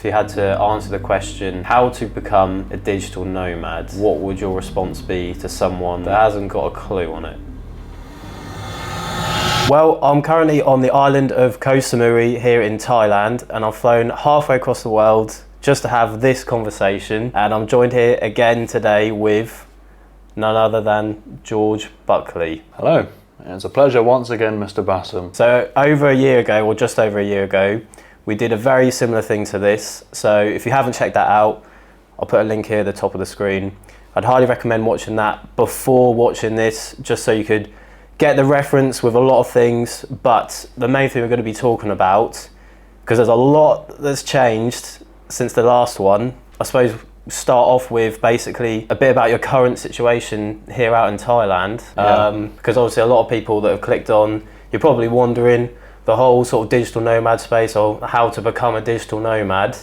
If you had to answer the question, how to become a digital nomad, what would your response be to someone that hasn't got a clue on it? Well, I'm currently on the island of Koh Samui here in Thailand, and I've flown halfway across the world just to have this conversation. And I'm joined here again today with none other than George Buckley. Hello, it's a pleasure once again, Mr. Bassham. So over a year ago, or just over a year ago, we did a very similar thing to this. So if you haven't checked that out, I'll put a link here at the top of the screen. I'd highly recommend watching that before watching this, just so you could get the reference with a lot of things. But the main thing we're going to be talking about, because there's a lot that's changed since the last one, I suppose start off with basically a bit about your current situation here out in Thailand. Because obviously a lot of people that have clicked on, you're probably wondering the whole sort of digital nomad space, or how to become a digital nomad,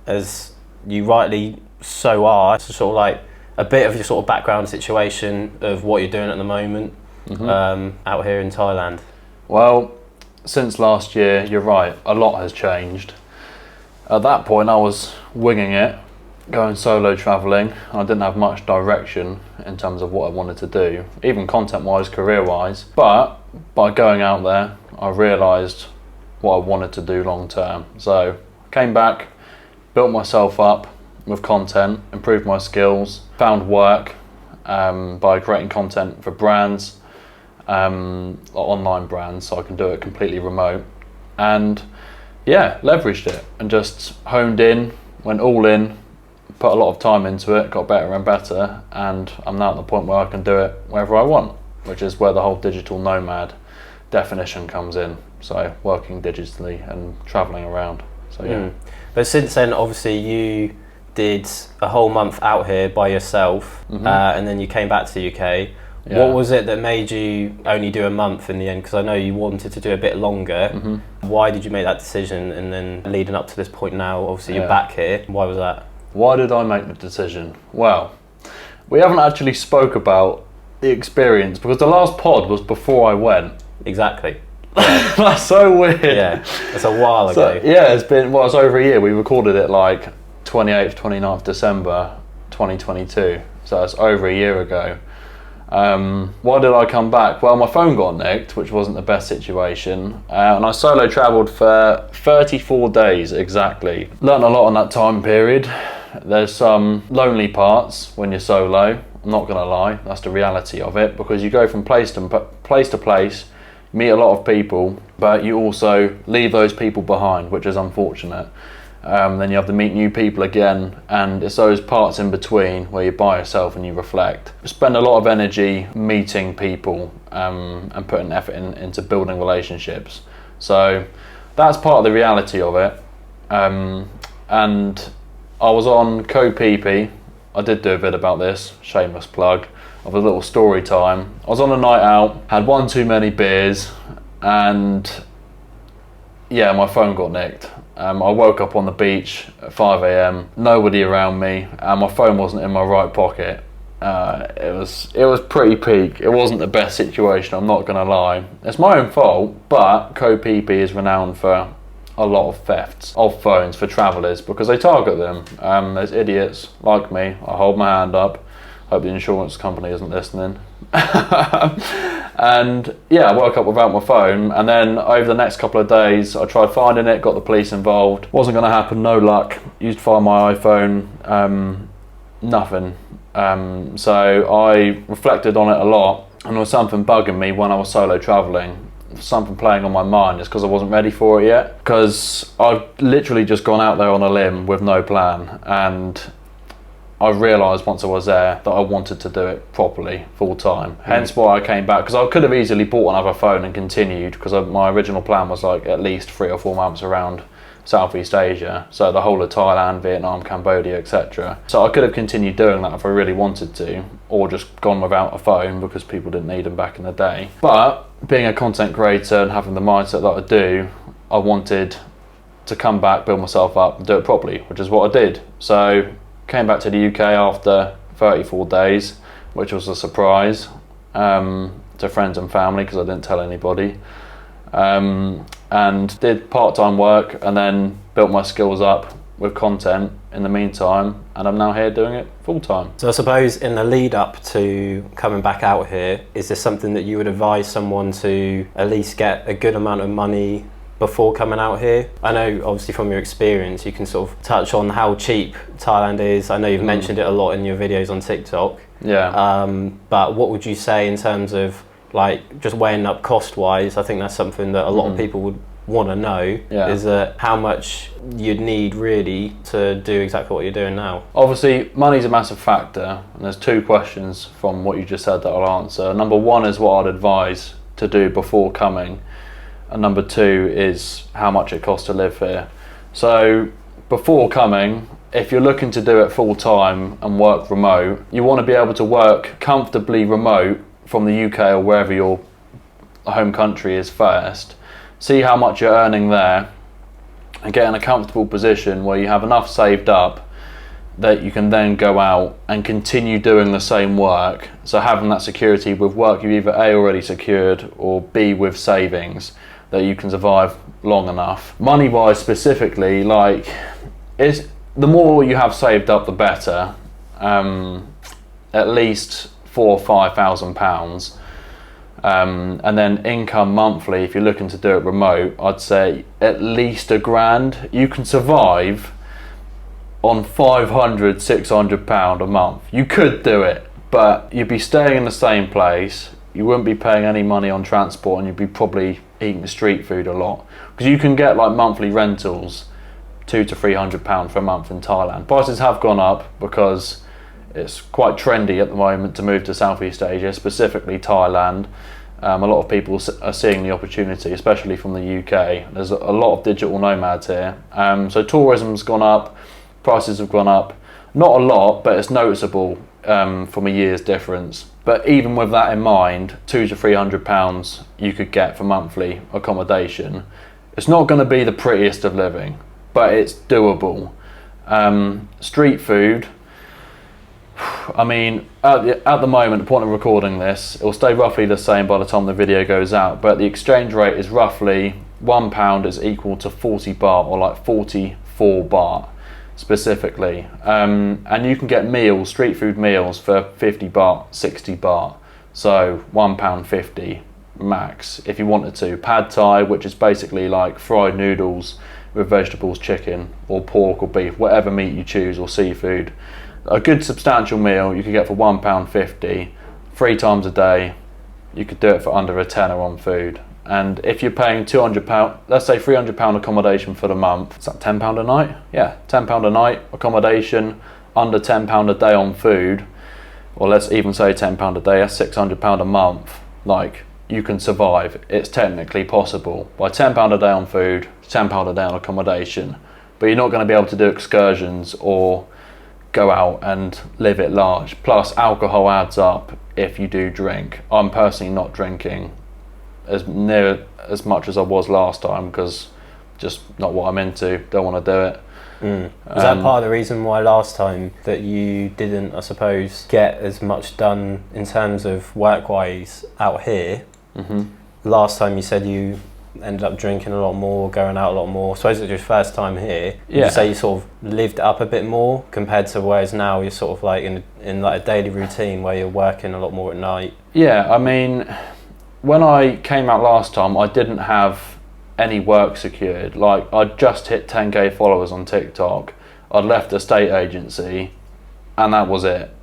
as you rightly so are. It's sort of like a bit of your sort of background situation of what you're doing at the moment out here in Thailand. Well, since last year, you're right, a lot has changed. At that point, I was winging it, going solo travelling. I didn't have much direction in terms of what I wanted to do, even content-wise, career-wise. But by going out there, I realised what I wanted to do long term. So I came back, built myself up with content, improved my skills, found work by creating content for brands, online brands, so I can do it completely remote. And yeah, leveraged it and just honed in, went all in, put a lot of time into it, got better and better, and I'm now at the point where I can do it wherever I want, which is where the whole digital nomad definition comes in. So working digitally and traveling around. So yeah. But since then, obviously you did a whole month out here by yourself, and then you came back to the UK. Yeah. What was it that made you only do a month in the end? Because I know you wanted to do a bit longer. Why did you make that decision? And then leading up to this point now, obviously you're back here. Why was that? Why did I make the decision? Well, we haven't actually spoke about the experience, because the last pod was before I went. Exactly. That's so weird. Yeah, it's a while ago. Yeah, it's over a year. We recorded it like 28th, 29th December 2022. So it's over a year ago. Why did I come back? Well, my phone got nicked, which wasn't the best situation. And I solo travelled for 34 days exactly. Learned a lot in that time period. There's some lonely parts when you're solo. I'm not gonna lie, that's the reality of it, because you go from place to place, meet a lot of people, but you also leave those people behind, which is unfortunate. Then you have to meet new people again, and it's those parts in between where you're by yourself and you reflect. Spend a lot of energy meeting people and putting effort into building relationships. So that's part of the reality of it. And I was on Koh Phi. I did do a bit about this, shameless plug, of a little story time. I was on a night out, had one too many beers, and yeah, my phone got nicked. I woke up on the beach at 5 a.m, nobody around me, and my phone wasn't in my right pocket. It was pretty peak. It wasn't the best situation, I'm not gonna lie. It's my own fault, but Koh Phi is renowned for a lot of thefts of phones for travellers, because they target them. There's idiots like me. I hold my hand up. Hope the insurance company isn't listening. And yeah, I woke up without my phone, and then over the next couple of days I tried finding it, got the police involved. Wasn't going to happen, no luck. Used to find my iPhone, nothing. So I reflected on it a lot, and there was something bugging me when I was solo travelling. Something playing on my mind, is because I wasn't ready for it yet, because I've literally just gone out there on a limb with no plan, and I realised once I was there that I wanted to do it properly, full time. Hence why I came back, because I could have easily bought another phone and continued, because my original plan was like at least 3 or 4 months around Southeast Asia, so the whole of Thailand, Vietnam, Cambodia, etc. So I could have continued doing that if I really wanted to, or just gone without a phone because people didn't need them back in the day. But being a content creator and having the mindset that I do, I wanted to come back, build myself up and do it properly, which is what I did. So came back to the UK after 34 days, which was a surprise to friends and family, because I didn't tell anybody. And did part-time work, and then built my skills up with content in the meantime, and I'm now here doing it full time. So I suppose in the lead up to coming back out here, is this something that you would advise someone to at least get a good amount of money before coming out here? I know obviously from your experience you can sort of touch on how cheap Thailand is. I know you've mentioned it a lot in your videos on TikTok. Yeah. But what would you say in terms of like just weighing up cost wise? I think that's something that a lot of people would want to know, is that how much you'd need really to do exactly what you're doing now. Obviously money's a massive factor, and there's two questions from what you just said that I'll answer. Number one is what I'd advise to do before coming, and number two is how much it costs to live here. So before coming, if you're looking to do it full time and work remote, you want to be able to work comfortably remote from the UK or wherever your home country is first. See how much you're earning there and get in a comfortable position where you have enough saved up that you can then go out and continue doing the same work. So having that security with work you've either A, already secured, or B, with savings that you can survive long enough. Money wise specifically, like, the more you have saved up the better. At least £4,000 or £5,000. And then income monthly, if you're looking to do it remote, I'd say at least £1,000. You can survive on £500-600 a month. You could do it, but you'd be staying in the same place, you wouldn't be paying any money on transport, and you'd be probably eating street food a lot, because you can get like monthly rentals £200 to £300 for a month in Thailand. Prices have gone up because it's quite trendy at the moment to move to Southeast Asia, specifically Thailand. A lot of people are seeing the opportunity, especially from the UK. There's a lot of digital nomads here. So tourism's gone up, prices have gone up. Not a lot, but it's noticeable from a year's difference. But even with that in mind, £200 to £300 you could get for monthly accommodation. It's not going to be the prettiest of living, but it's doable. Street food, I mean, at the moment, the point of recording this, it will stay roughly the same by the time the video goes out, but the exchange rate is roughly £1 is equal to 40 baht, or like 44 baht specifically. And you can get meals, street food meals, for 50 baht, 60 baht, so £1.50 max if you wanted to. Pad Thai, which is basically like fried noodles with vegetables, chicken or pork or beef, whatever meat you choose, or seafood. A good substantial meal you could get for £1.50, 3 times a day. You could do it for under a tenner on food. And if you're paying £200, let's say £300 accommodation for the month, is that £10 a night? Yeah, £10 a night accommodation, under £10 a day on food, or let's even say £10 a day, that's £600 a month. Like, you can survive. It's technically possible by £10 a day on food, £10 a day on accommodation, but you're not going to be able to do excursions or go out and live it large. Plus alcohol adds up if you do drink. I'm personally not drinking as near as much as I was last time, because just not what I'm into, don't want to do it. Was that part of the reason why last time that you didn't, I suppose, get as much done in terms of work-wise out here? Last time you said you ended up drinking a lot more, going out a lot more. I suppose it was your first time here. Would you say you sort of lived up a bit more compared to whereas now you're sort of like in like a daily routine where you're working a lot more at night? Yeah, I mean, when I came out last time, I didn't have any work secured. Like, I'd just hit 10k followers on TikTok. I'd left a state agency, and that was it.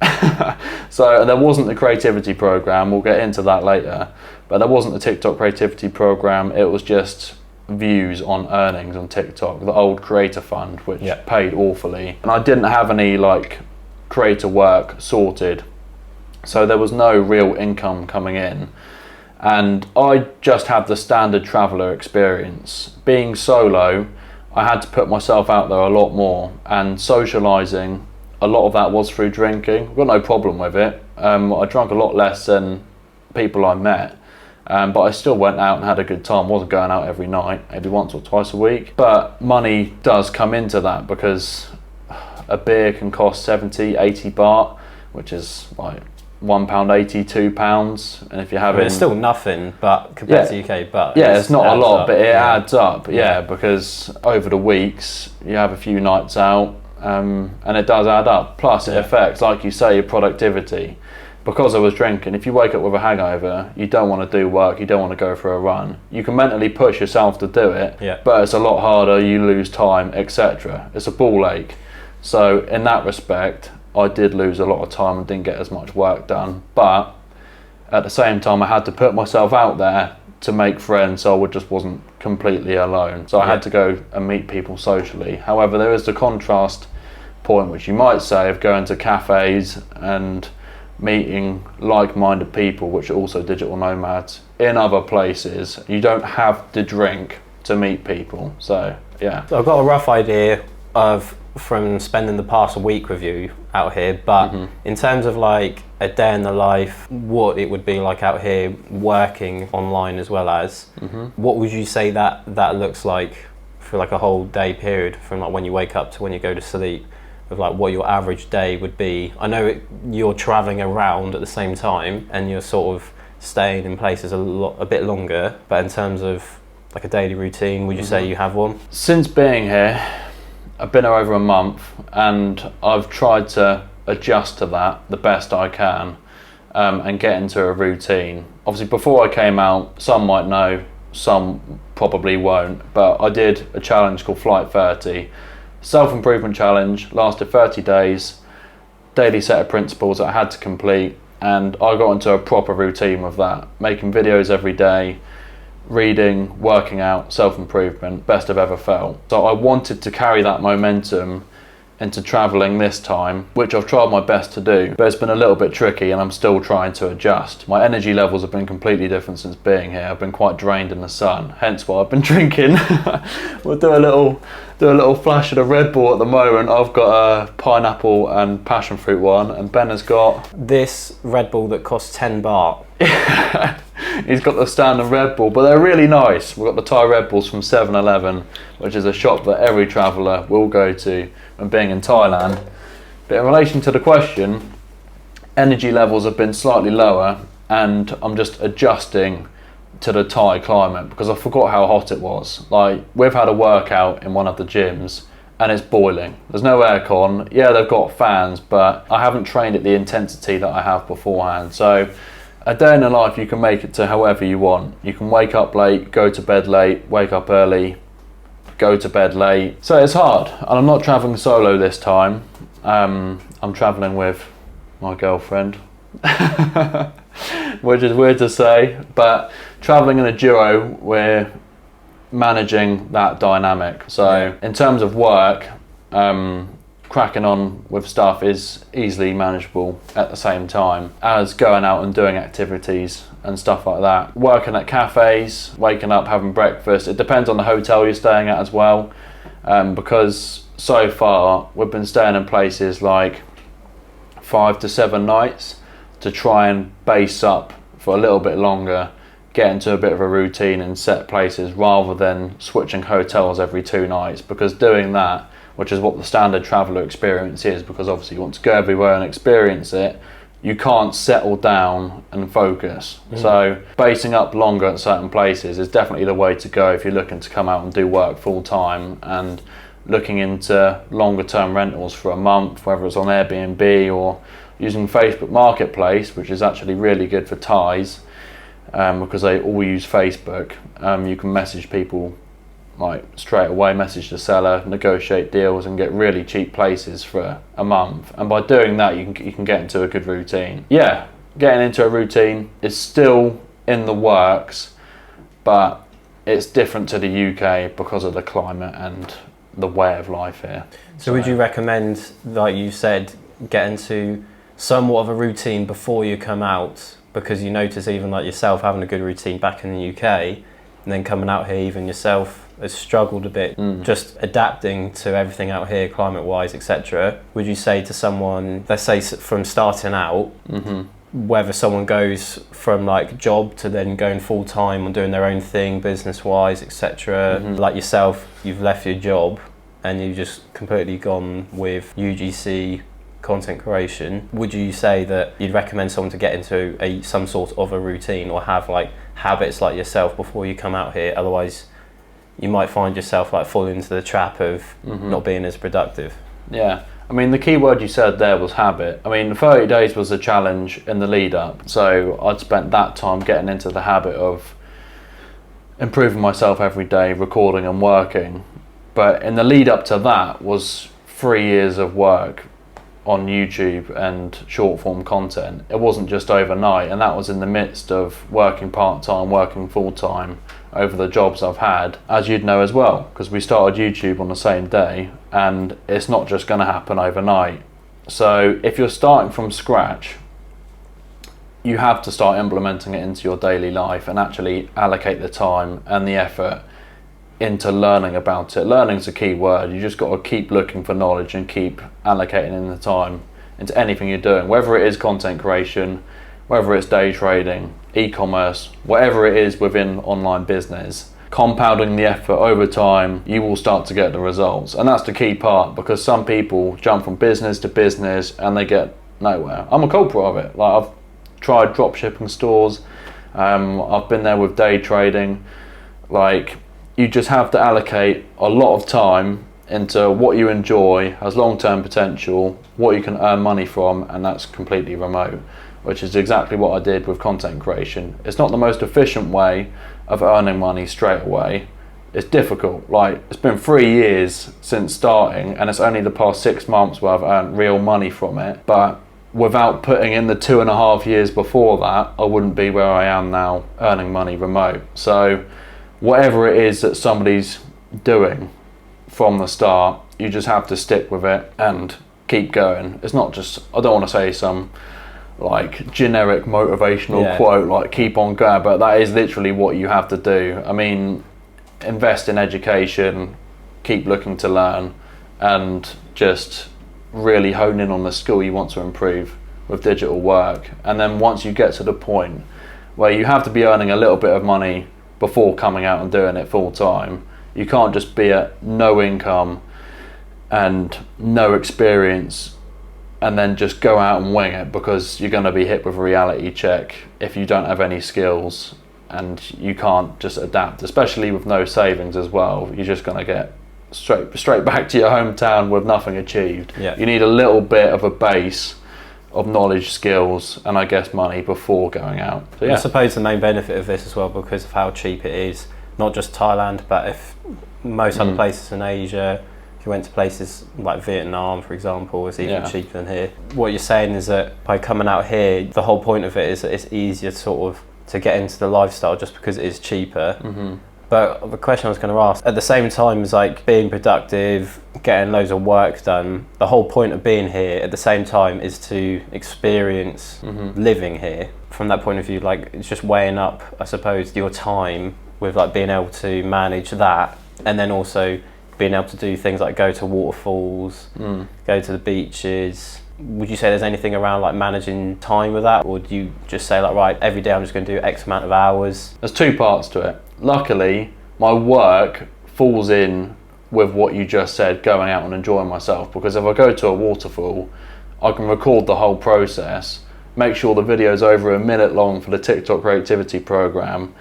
So there wasn't the creativity program, we'll get into that later, but there wasn't the TikTok creativity program. It was just views on earnings on TikTok, the old creator fund, which paid awfully, and I didn't have any like creator work sorted, so there was no real income coming in. And I just had the standard traveller experience. Being solo, I had to put myself out there a lot more, and socialising, a lot of that was through drinking. I've got no problem with it. I drank a lot less than people I met, but I still went out and had a good time. Wasn't going out every night, maybe once or twice a week. But money does come into that, because a beer can cost 70, 80 baht, which is like £1.80, £2, and if you're I having, mean, it's still nothing, but compared to UK, but it's not a lot, but it yeah. adds up, because over the weeks you have a few nights out, and it does add up. Plus, it affects, like you say, your productivity. Because I was drinking, if you wake up with a hangover, you don't want to do work, you don't want to go for a run. You can mentally push yourself to do it, but it's a lot harder, you lose time, etc. It's a ball ache. So in that respect, I did lose a lot of time and didn't get as much work done. But at the same time, I had to put myself out there to make friends, so I just wasn't completely alone. So I had to go and meet people socially. However, there is the contrast point, which you might say, of going to cafes and meeting like-minded people, which are also digital nomads, in other places. You don't have to drink to meet people. So yeah. So I've got a rough idea from spending the past week with you out here, but in terms of like a day in the life, what it would be like out here working online as well as, what would you say that looks like for like a whole day period, from like when you wake up to when you go to sleep, of like what your average day would be? I know you're traveling around at the same time and you're sort of staying in places a bit longer, but in terms of like a daily routine, would you say you have one? Since being here, I've been here over a month, and I've tried to adjust to that the best I can, and get into a routine. Obviously, before I came out, some might know, some probably won't, but I did a challenge called Flight 30. Self-improvement challenge, lasted 30 days, daily set of principles that I had to complete, and I got into a proper routine with that, making videos every day, reading, working out, self-improvement, best I've ever felt. So I wanted to carry that momentum into travelling this time, which I've tried my best to do, but it's been a little bit tricky and I'm still trying to adjust. My energy levels have been completely different since being here. I've been quite drained in the sun, hence why I've been drinking. We'll do a little flash of the Red Bull at the moment. I've got a pineapple and passion fruit one, and Ben has got this Red Bull that costs 10 baht. He's got the standard Red Bull, but they're really nice. We've got the Thai Red Bulls from 7-Eleven, which is a shop that every traveller will go to when being in Thailand. But in relation to the question, energy levels have been slightly lower, and I'm just adjusting to the Thai climate because I forgot how hot it was. Like, we've had a workout in one of the gyms and it's boiling. There's no aircon. Yeah, they've got fans, but I haven't trained at the intensity that I have beforehand. So a day in the life, you can make it to however you want. You can wake up late, go to bed late, wake up early, go to bed late. So it's hard, and I'm not traveling solo this time. I'm traveling with my girlfriend, which is weird to say, but traveling in a duo, we're managing that dynamic. So in terms of work, cracking on with stuff is easily manageable at the same time as going out and doing activities and stuff like that. Working at cafes, waking up, having breakfast. It depends on the hotel you're staying at as well, because so far we've been staying in places like 5 to 7 nights to try and base up for a little bit longer, get into a bit of a routine in set places rather than switching hotels every 2 nights, because doing that, which is what the standard traveller experience is, because obviously you want to go everywhere and experience it, you can't settle down and focus. So basing up longer at certain places is definitely the way to go if you're looking to come out and do work full time, and looking into longer term rentals for a month, whether it's on Airbnb or using Facebook Marketplace, which is actually really good for Thais, because they all use Facebook. You can message people like straight away, message the seller, negotiate deals and get really cheap places for a month, and by doing that you can get into a good routine. Yeah, getting into a routine is still in the works, but it's different to the UK because of the climate and the way of life here. So would you recommend, like you said, get into somewhat of a routine before you come out, because you notice even like yourself having a good routine back in the UK, and then coming out here, even yourself has struggled a bit, just adapting to everything out here, climate-wise, etc. Would you say to someone, let's say from starting out, whether someone goes from like job to then going full-time and doing their own thing, business-wise, etc., like yourself, you've left your job and you've just completely gone with UGC content creation, would you say that you'd recommend someone to get into some sort of a routine or have like habits like yourself before you come out here? Otherwise, you might find yourself like falling into the trap of not being as productive. Yeah. I mean, the key word you said there was habit. I mean, 30 days was a challenge in the lead up. So I'd spent that time getting into the habit of improving myself every day, recording and working. But in the lead up to that was 3 years of work on YouTube and short form content. It wasn't just overnight, and that was in the midst of working part-time, working full-time over the jobs I've had, as you'd know as well, because we started YouTube on the same day, and it's not just going to happen overnight. So if you're starting from scratch, you have to start implementing it into your daily life and actually allocate the time and the effort into learning about it. Learning's a key word. You just got to keep looking for knowledge and keep allocating in the time into anything you're doing, whether it is content creation, whether it's day trading, e-commerce, whatever it is within online business. Compounding the effort over time, you will start to get the results. And that's the key part, because some people jump from business to business and they get nowhere. I'm a culprit of it. Like, I've tried drop shipping stores, I've been there with day trading. Like, you just have to allocate a lot of time into what you enjoy, has long-term potential, what you can earn money from, and that's completely remote, which is exactly what I did with content creation. It's not the most efficient way of earning money straight away. It's difficult. Like, it's been 3 years since starting, and it's only the past 6 months where I've earned real money from it. But without putting in the 2.5 years before that, I wouldn't be where I am now, earning money remote. So whatever it is that somebody's doing from the start, you just have to stick with it and keep going. It's not just, I don't want to say some like generic motivational quote like keep on going, but that is literally what you have to do. I mean, invest in education, keep looking to learn, and just really hone in on the skill you want to improve with digital work. And then once you get to the point where you have to be earning a little bit of money before coming out and doing it full time, you can't just be at no income and no experience and then just go out and wing it, because you're going to be hit with a reality check if you don't have any skills and you can't just adapt, especially with no savings as well. You're just going to get straight back to your hometown with nothing achieved. You need a little bit of a base of knowledge, skills, and I guess money before going out. So, I suppose the main benefit of this as well, because of how cheap it is, not just Thailand, but if most other places in Asia, if you went to places like Vietnam, for example, it's even cheaper than here. What you're saying is that by coming out here, the whole point of it is that it's easier to get into the lifestyle just because it is cheaper. But the question I was going to ask, at the same time as like being productive, getting loads of work done, the whole point of being here at the same time is to experience living here. From that point of view, like, it's just weighing up, I suppose, your time with like being able to manage that, and then also being able to do things like go to waterfalls, go to the beaches. Would you say there's anything around like managing time with that, or do you just say like, right, every day I'm just going to do X amount of hours? There's two parts to it. Luckily, my work falls in with what you just said, going out and enjoying myself, because if I go to a waterfall, I can record the whole process, make sure the video's over a minute long for the TikTok creativity program,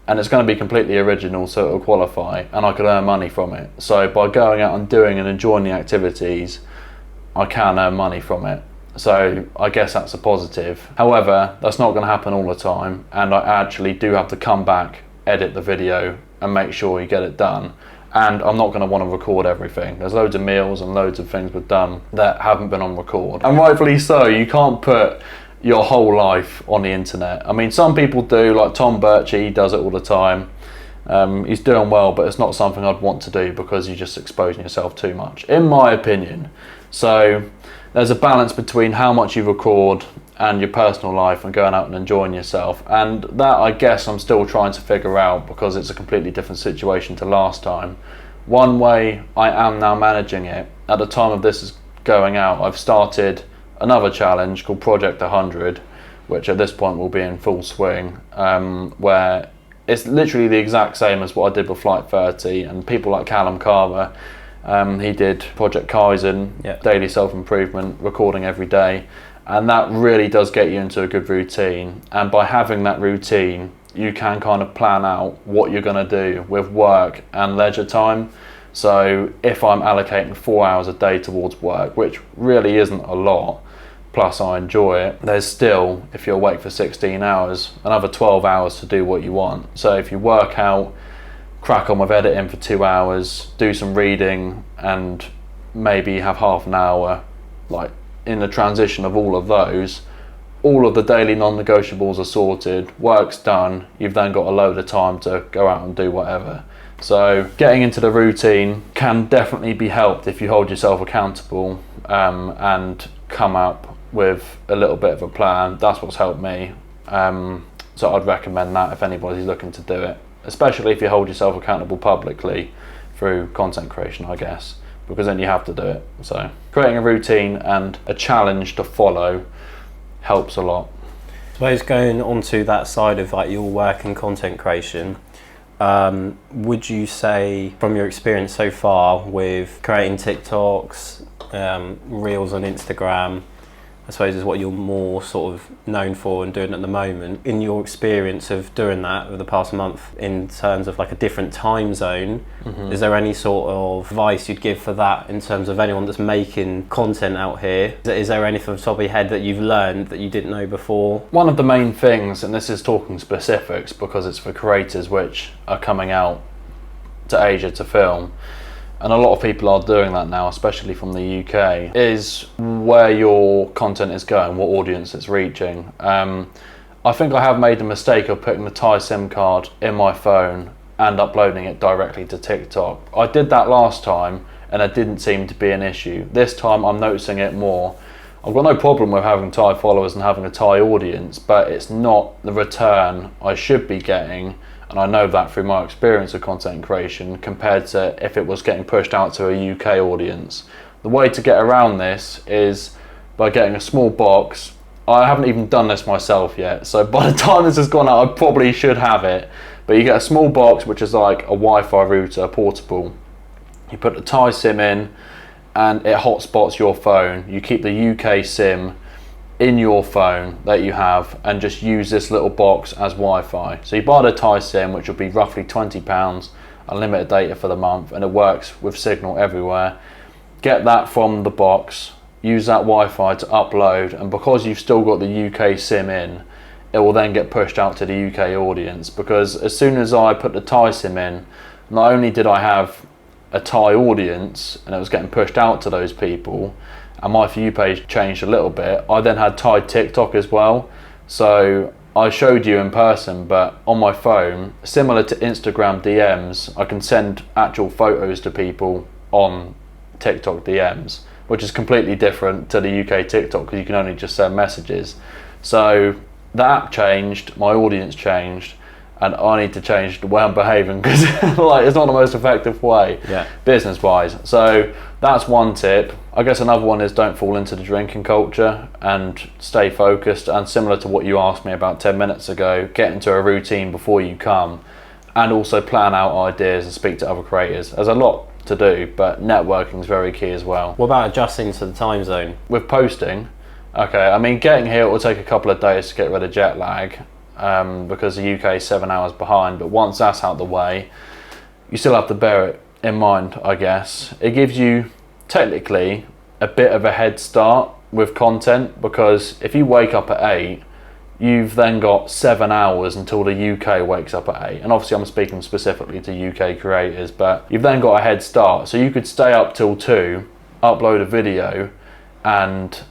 and it's going to be completely original, so it'll qualify, and I could earn money from it. So by going out and doing and enjoying the activities, I can earn money from it. So I guess that's a positive. However, that's not going to happen all the time, and I actually do have to come back, edit the video, and make sure you get it done. And I'm not going to want to record everything. There's loads of meals and loads of things we've done that haven't been on record. And rightfully so, you can't put your whole life on the internet. I mean, some people do, like Tom Birchie, he does it all the time. He's doing well, but it's not something I'd want to do, because you're just exposing yourself too much, in my opinion. So there's a balance between how much you record and your personal life and going out and enjoying yourself. And that, I guess, I'm still trying to figure out, because it's a completely different situation to last time. One way I am now managing it, at the time of this is going out, I've started another challenge called Project 100, which at this point will be in full swing, where it's literally the exact same as what I did with Flight 30, and people like Callum Carver He did Project Kaizen, Yeah. daily self-improvement, recording every day. And that really does get you into a good routine. And by having that routine, you can kind of plan out what you're going to do with work and leisure time. So if I'm allocating 4 hours a day towards work, which really isn't a lot, plus I enjoy it, there's still, if you're awake for 16 hours, another 12 hours to do what you want. So if you work out, crack on with editing for 2 hours, do some reading, and maybe have half an hour, like in the transition of all of those, all of the daily non-negotiables are sorted, work's done, you've then got a load of time to go out and do whatever. So getting into the routine can definitely be helped if you hold yourself accountable and come up with a little bit of a plan. That's what's helped me. So I'd recommend that if anybody's looking to do it, especially if you hold yourself accountable publicly through content creation, I guess, because then you have to do it. So creating a routine and a challenge to follow helps a lot. I suppose going onto that side of like your work and content creation, would you say from your experience so far with creating TikToks, Reels on Instagram, I suppose is what you're more sort of known for and doing at the moment, in your experience of doing that over the past month in terms of like a different time zone, is there any sort of advice you'd give for that in terms of anyone that's making content out here? Is there anything off the top of your head that you've learned that you didn't know before? One of the main things, and this is talking specifics because it's for creators which are coming out to Asia to film, and a lot of people are doing that now, especially from the UK, is where your content is going, what audience it's reaching. I think I have made the mistake of putting the Thai SIM card in my phone and uploading it directly to TikTok. I did that last time and it didn't seem to be an issue. This time I'm noticing it more. I've got no problem with having Thai followers and having a Thai audience, but it's not the return I should be getting. And I know that through my experience of content creation compared to if it was getting pushed out to a UK audience. The way to get around this is by getting a small box. I haven't even done this myself yet, so by the time this has gone out, I probably should have it. But you get a small box, which is like a Wi-Fi router, portable. You put the Thai SIM in, and it hotspots your phone. You keep the UK SIM in your phone that you have and just use this little box as Wi-Fi. So you buy the Thai SIM, which will be roughly £20, unlimited data for the month, and it works with signal everywhere. Get that from the box, use that Wi-Fi to upload, and because you've still got the UK SIM in, it will then get pushed out to the UK audience, because as soon as I put the Thai SIM in, not only did I have a Thai audience and it was getting pushed out to those people, and my For You page changed a little bit, I then had Thai TikTok as well. So I showed you in person, but on my phone, similar to Instagram DMs, I can send actual photos to people on TikTok DMs, which is completely different to the UK TikTok because you can only just send messages. So the app changed, my audience changed, and I need to change the way I'm behaving because like, it's not the most effective way, business-wise. So that's one tip. I guess another one is don't fall into the drinking culture and stay focused. And similar to what you asked me about 10 minutes ago, get into a routine before you come, and also plan out ideas and speak to other creators. There's a lot to do, but networking is very key as well. What about adjusting to the time zone? With posting, okay, I mean, getting here will take a couple of days to get rid of jet lag. Because the UK is 7 hours behind, but once that's out the way, you still have to bear it in mind, I guess. It gives you technically a bit of a head start with content, because if you wake up at 8, you've then got 7 hours until the UK wakes up at 8. And obviously I'm speaking specifically to UK creators, but you've then got a head start. So you could stay up till 2, upload a video, and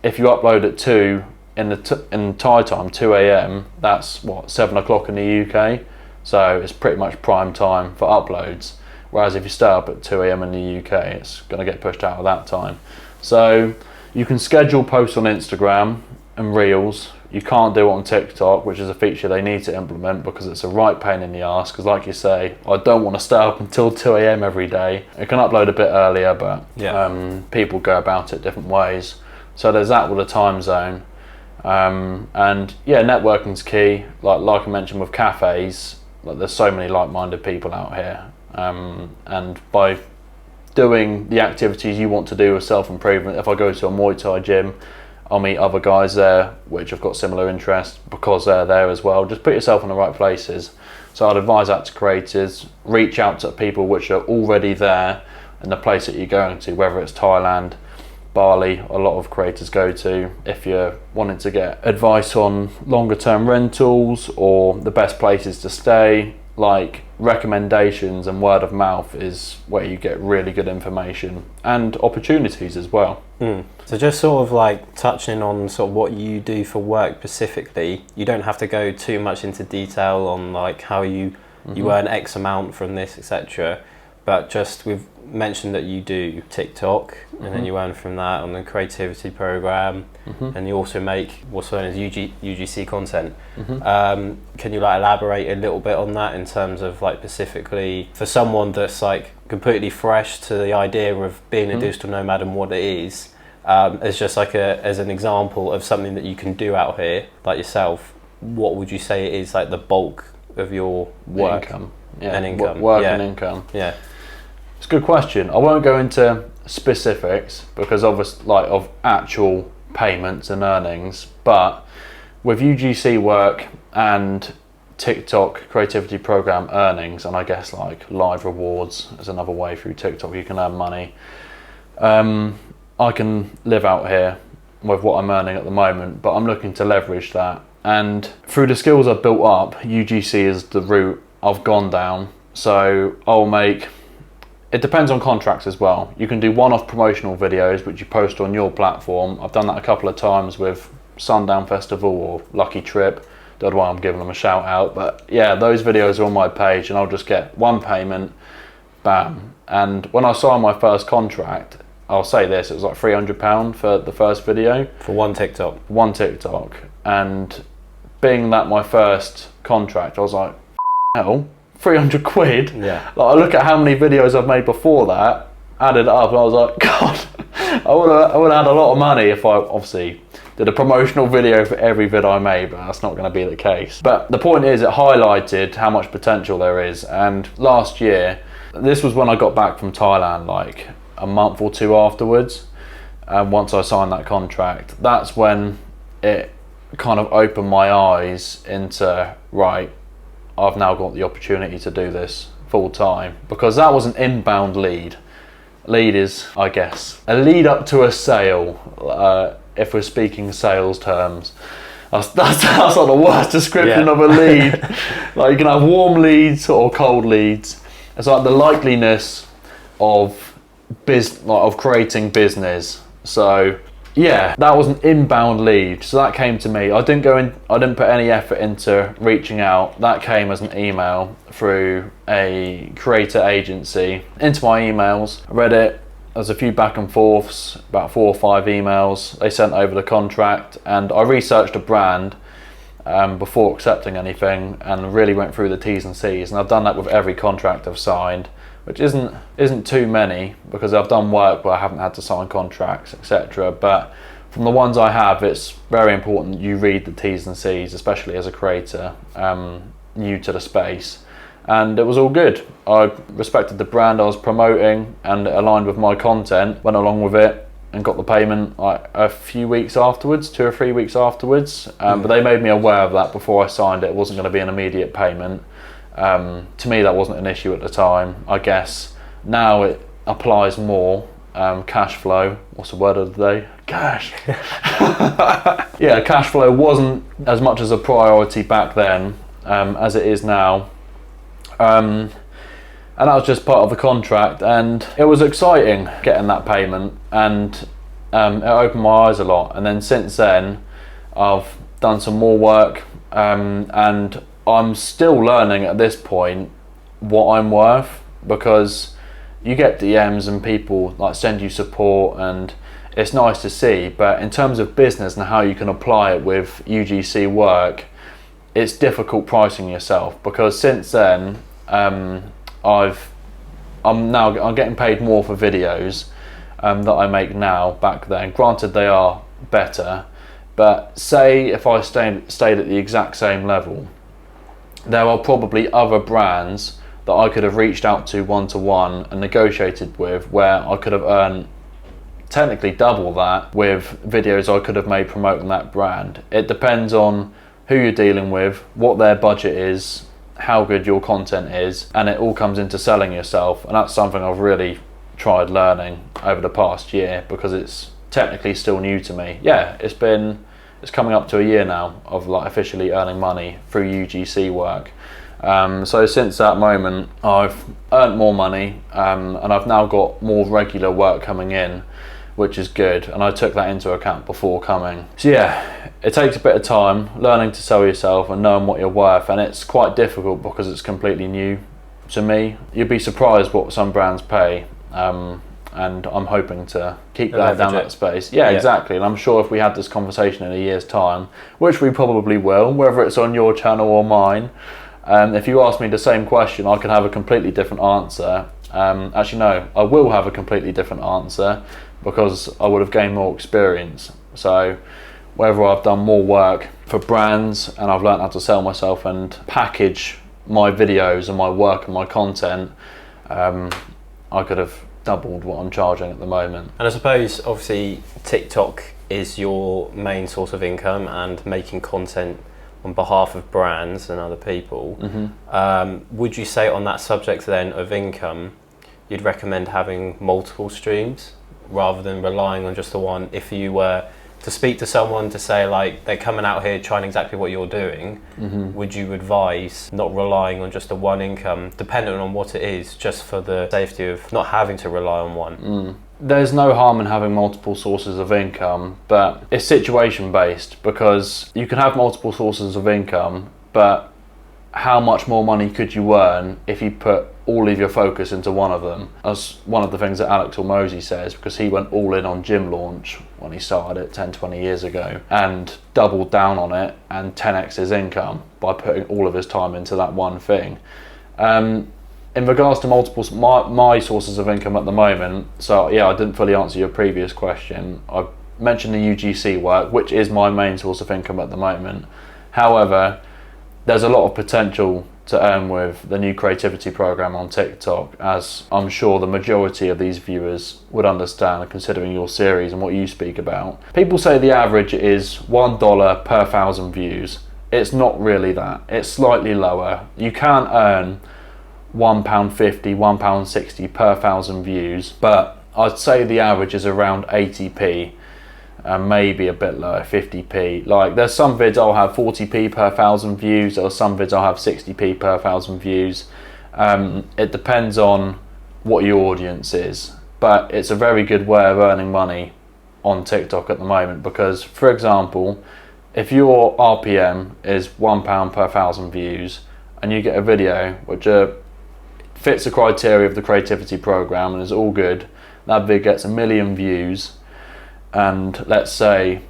if you upload at 2, in Thai time, 2 a.m, that's what, 7 o'clock in the UK, so it's pretty much prime time for uploads. Whereas if you stay up at 2 a.m. in the UK, it's going to get pushed out at that time. So you can schedule posts on Instagram and Reels. You can't do it on TikTok, which is a feature they need to implement because it's a right pain in the arse. Because like you say, I don't want to stay up until 2 a.m. every day. It can upload a bit earlier, but people go about it different ways. So there's that with the time zone. And yeah, networking's key. Like I mentioned with cafes, like there's so many like-minded people out here, and by doing the activities you want to do with self-improvement. If I go to a Muay Thai gym, I'll meet other guys there which have got similar interests because they're there as well. Just put yourself in the right places. So I'd advise that to creators. Reach out to people which are already there in the place that you're going to, whether it's Thailand, Bali, a lot of creators go to. If you're wanting to get advice on longer term rentals or the best places to stay, like recommendations and word of mouth is where you get really good information and opportunities as well. So just sort of like touching on sort of what you do for work specifically, you don't have to go too much into detail on like how you earn X amount from this, etc. But just we've mentioned that you do TikTok and then you earn from that on the creativity program, and you also make what's known as UGC content. Can you like elaborate a little bit on that in terms of like specifically for someone that's like completely fresh to the idea of being a digital nomad and what it is, as just like as an example of something that you can do out here like yourself? What would you say is like the bulk of your work? Income. And income. Work and income. Yeah. It's a good question. I won't go into specifics because obviously like of actual payments and earnings, but with UGC work and TikTok creativity program earnings, and I guess like live rewards is another way through TikTok you can earn money. I can live out here with what I'm earning at the moment, but I'm looking to leverage that. And through the skills I've built up, UGC is the route I've gone down. So I'll make, it depends on contracts as well. You can do one-off promotional videos which you post on your platform. I've done that a couple of times with Sundown Festival or Lucky Trip. Don't know why I'm giving them a shout out, but yeah, those videos are on my page and I'll just get one payment, bam. And when I signed my first contract, I'll say this, it was like £300 for the first video. For one TikTok? One TikTok. And being that my first contract, I was like, hell, 300 quid? Yeah. Like, I look at how many videos I've made before that, added it up, and I was like, God, I would have had a lot of money if I obviously did a promotional video for every vid I made, but that's not going to be the case. But the point is, it highlighted how much potential there is. And last year, this was when I got back from Thailand, like a month or two afterwards, and once I signed that contract, that's when it kind of opened my eyes into, right, I've now got the opportunity to do this full time, because that was an inbound lead. Lead is, I guess, a lead up to a sale, if we're speaking sales terms. That's like the worst description of a lead. Like, you can have warm leads or cold leads. It's like the likeliness of creating business. So yeah, that was an inbound lead. So that came to me. I didn't put any effort into reaching out. That came as an email through a creator agency into my emails. I read it. There's a few back and forths, about 4 or 5 emails. They sent over the contract, and I researched a brand before accepting anything and really went through the T's and C's. And I've done that with every contract I've signed, which isn't too many, because I've done work where I haven't had to sign contracts, etc. But from the ones I have, it's very important you read the T's and C's, especially as a creator new to the space. And it was all good. I respected the brand I was promoting, and it aligned with my content, went along with it, and got the payment like a few weeks afterwards, 2 or 3 weeks afterwards. But they made me aware of that before I signed it. It wasn't going to be an immediate payment. To me, that wasn't an issue at the time. I guess now it applies more. Cash flow, what's the word of the day? Cash. Yeah, cash flow wasn't as much as a priority back then as it is now. And that was just part of the contract, and it was exciting getting that payment, and it opened my eyes a lot. And then since then, I've done some more work, and I'm still learning at this point what I'm worth, because you get DMs and people like send you support, and it's nice to see. But in terms of business and how you can apply it with UGC work, it's difficult pricing yourself, because since then I'm getting paid more for videos that I make now. Back then, granted, they are better, but say if I stayed at the exact same level, there are probably other brands that I could have reached out to one-to-one and negotiated with, where I could have earned technically double that with videos I could have made promoting that brand. It depends on who you're dealing with, what their budget is, how good your content is, and it all comes into selling yourself. And that's something I've really tried learning over the past year, because it's technically still new to me. Yeah, it's coming up to a year now of like officially earning money through UGC work. So since that moment, I've earned more money, and I've now got more regular work coming in, which is good, and I took that into account before coming. So yeah, it takes a bit of time learning to sell yourself and knowing what you're worth, and it's quite difficult because it's completely new to me. You'd be surprised what some brands pay, and I'm hoping to keep going down that space. Yeah, exactly, and I'm sure if we had this conversation in a year's time, which we probably will, whether it's on your channel or mine, if you ask me the same question, I could have a completely different answer. Actually no, I will have a completely different answer, because I would have gained more experience. So whether I've done more work for brands and I've learned how to sell myself and package my videos and my work and my content, I could have doubled what I'm charging at the moment. And I suppose obviously TikTok is your main source of income, and making content on behalf of brands and other people. Would you say on that subject then of income, you'd recommend having multiple streams rather than relying on just the one? If you were to speak to someone to say like they're coming out here trying exactly what you're doing, would you advise not relying on just the one income, depending on what it is, just for the safety of not having to rely on one? There's no harm in having multiple sources of income, but it's situation based, because you can have multiple sources of income, but how much more money could you earn if you put all of your focus into one of them? That's one of the things that Alex Hormozy says, because he went all in on Gym Launch when he started it 10-20 years ago, and doubled down on it and 10x his income by putting all of his time into that one thing. In regards to my sources of income at the moment, so yeah, I didn't fully answer your previous question. I mentioned the UGC work, which is my main source of income at the moment. However, there's a lot of potential to earn with the new creativity program on TikTok, as I'm sure the majority of these viewers would understand, considering your series and what you speak about. People say the average is $1 per 1,000 views. It's not really that. It's slightly lower. You can earn £1.50, £1.60 per 1,000 views, but I'd say the average is around 80p. Maybe a bit lower, 50p. Like, there's some vids I'll have 40p per 1,000 views, or some vids I'll have 60p per 1,000 views. It depends on what your audience is, but it's a very good way of earning money on TikTok at the moment, because, for example, if your RPM is £1 per 1,000 views and you get a video which fits the criteria of the creativity program and is all good, that video gets 1 million views, and let's say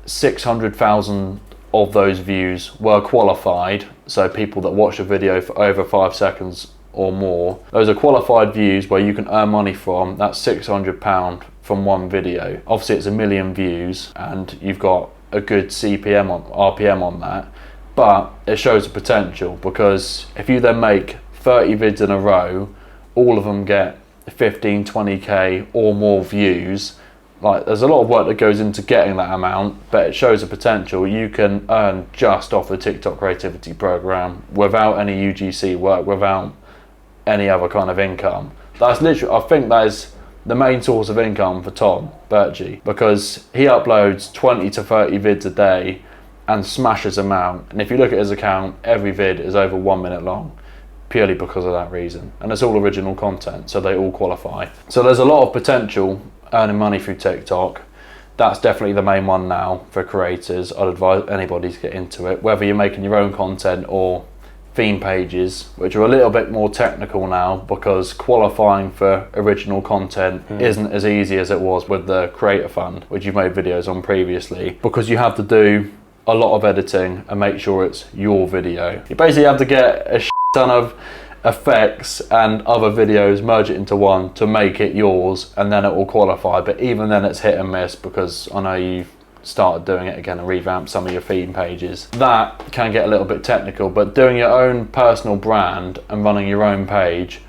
600,000 of those views were qualified, so people that watch a video for over 5 seconds or more, those are qualified views where you can earn money from. That's £600 from one video. Obviously it's 1 million views and you've got a good RPM on that, but it shows the potential, because if you then make 30 vids in a row, all of them get 15, 20k or more views. Like, there's a lot of work that goes into getting that amount, but it shows the potential. You can earn just off the TikTok creativity program without any UGC work, without any other kind of income. That's literally, I think that is the main source of income for Tom Birchie, because he uploads 20 to 30 vids a day and smashes them out. And if you look at his account, every vid is over 1 minute long, purely because of that reason. And it's all original content, so they all qualify. So there's a lot of potential earning money through TikTok. That's definitely the main one now for creators. I'd advise anybody to get into it, whether you're making your own content or theme pages, which are a little bit more technical now, because qualifying for original content isn't as easy as it was with the Creator Fund, which you've made videos on previously, because you have to do a lot of editing and make sure it's your video. You basically have to get a ton of effects and other videos, merge it into one to make it yours, and then it will qualify. But even then it's hit and miss, because I know you've started doing it again and revamped some of your feed pages. That can get a little bit technical, but doing your own personal brand and running your own page,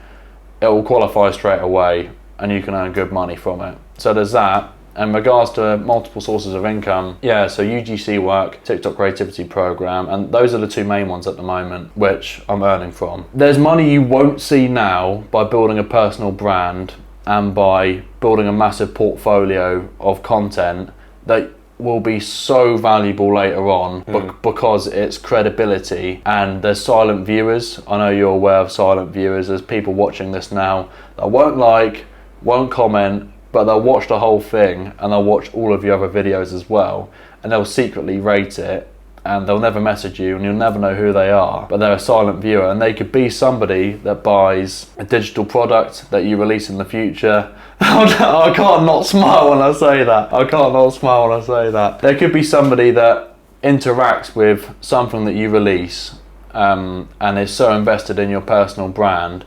it will qualify straight away and you can earn good money from it. So there's that. In regards to multiple sources of income, yeah, so UGC work, TikTok creativity program, and those are the two main ones at the moment, which I'm earning from. There's money you won't see now by building a personal brand and by building a massive portfolio of content that will be so valuable later on because it's credibility, and there's silent viewers. I know you're aware of silent viewers. There's people watching this now that won't like, won't comment, but they'll watch the whole thing and they'll watch all of your other videos as well, and they'll secretly rate it, and they'll never message you and you'll never know who they are, but they're a silent viewer, and they could be somebody that buys a digital product that you release in the future. I can't not smile when I say that. I can't not smile when I say that. There could be somebody that interacts with something that you release and is so invested in your personal brand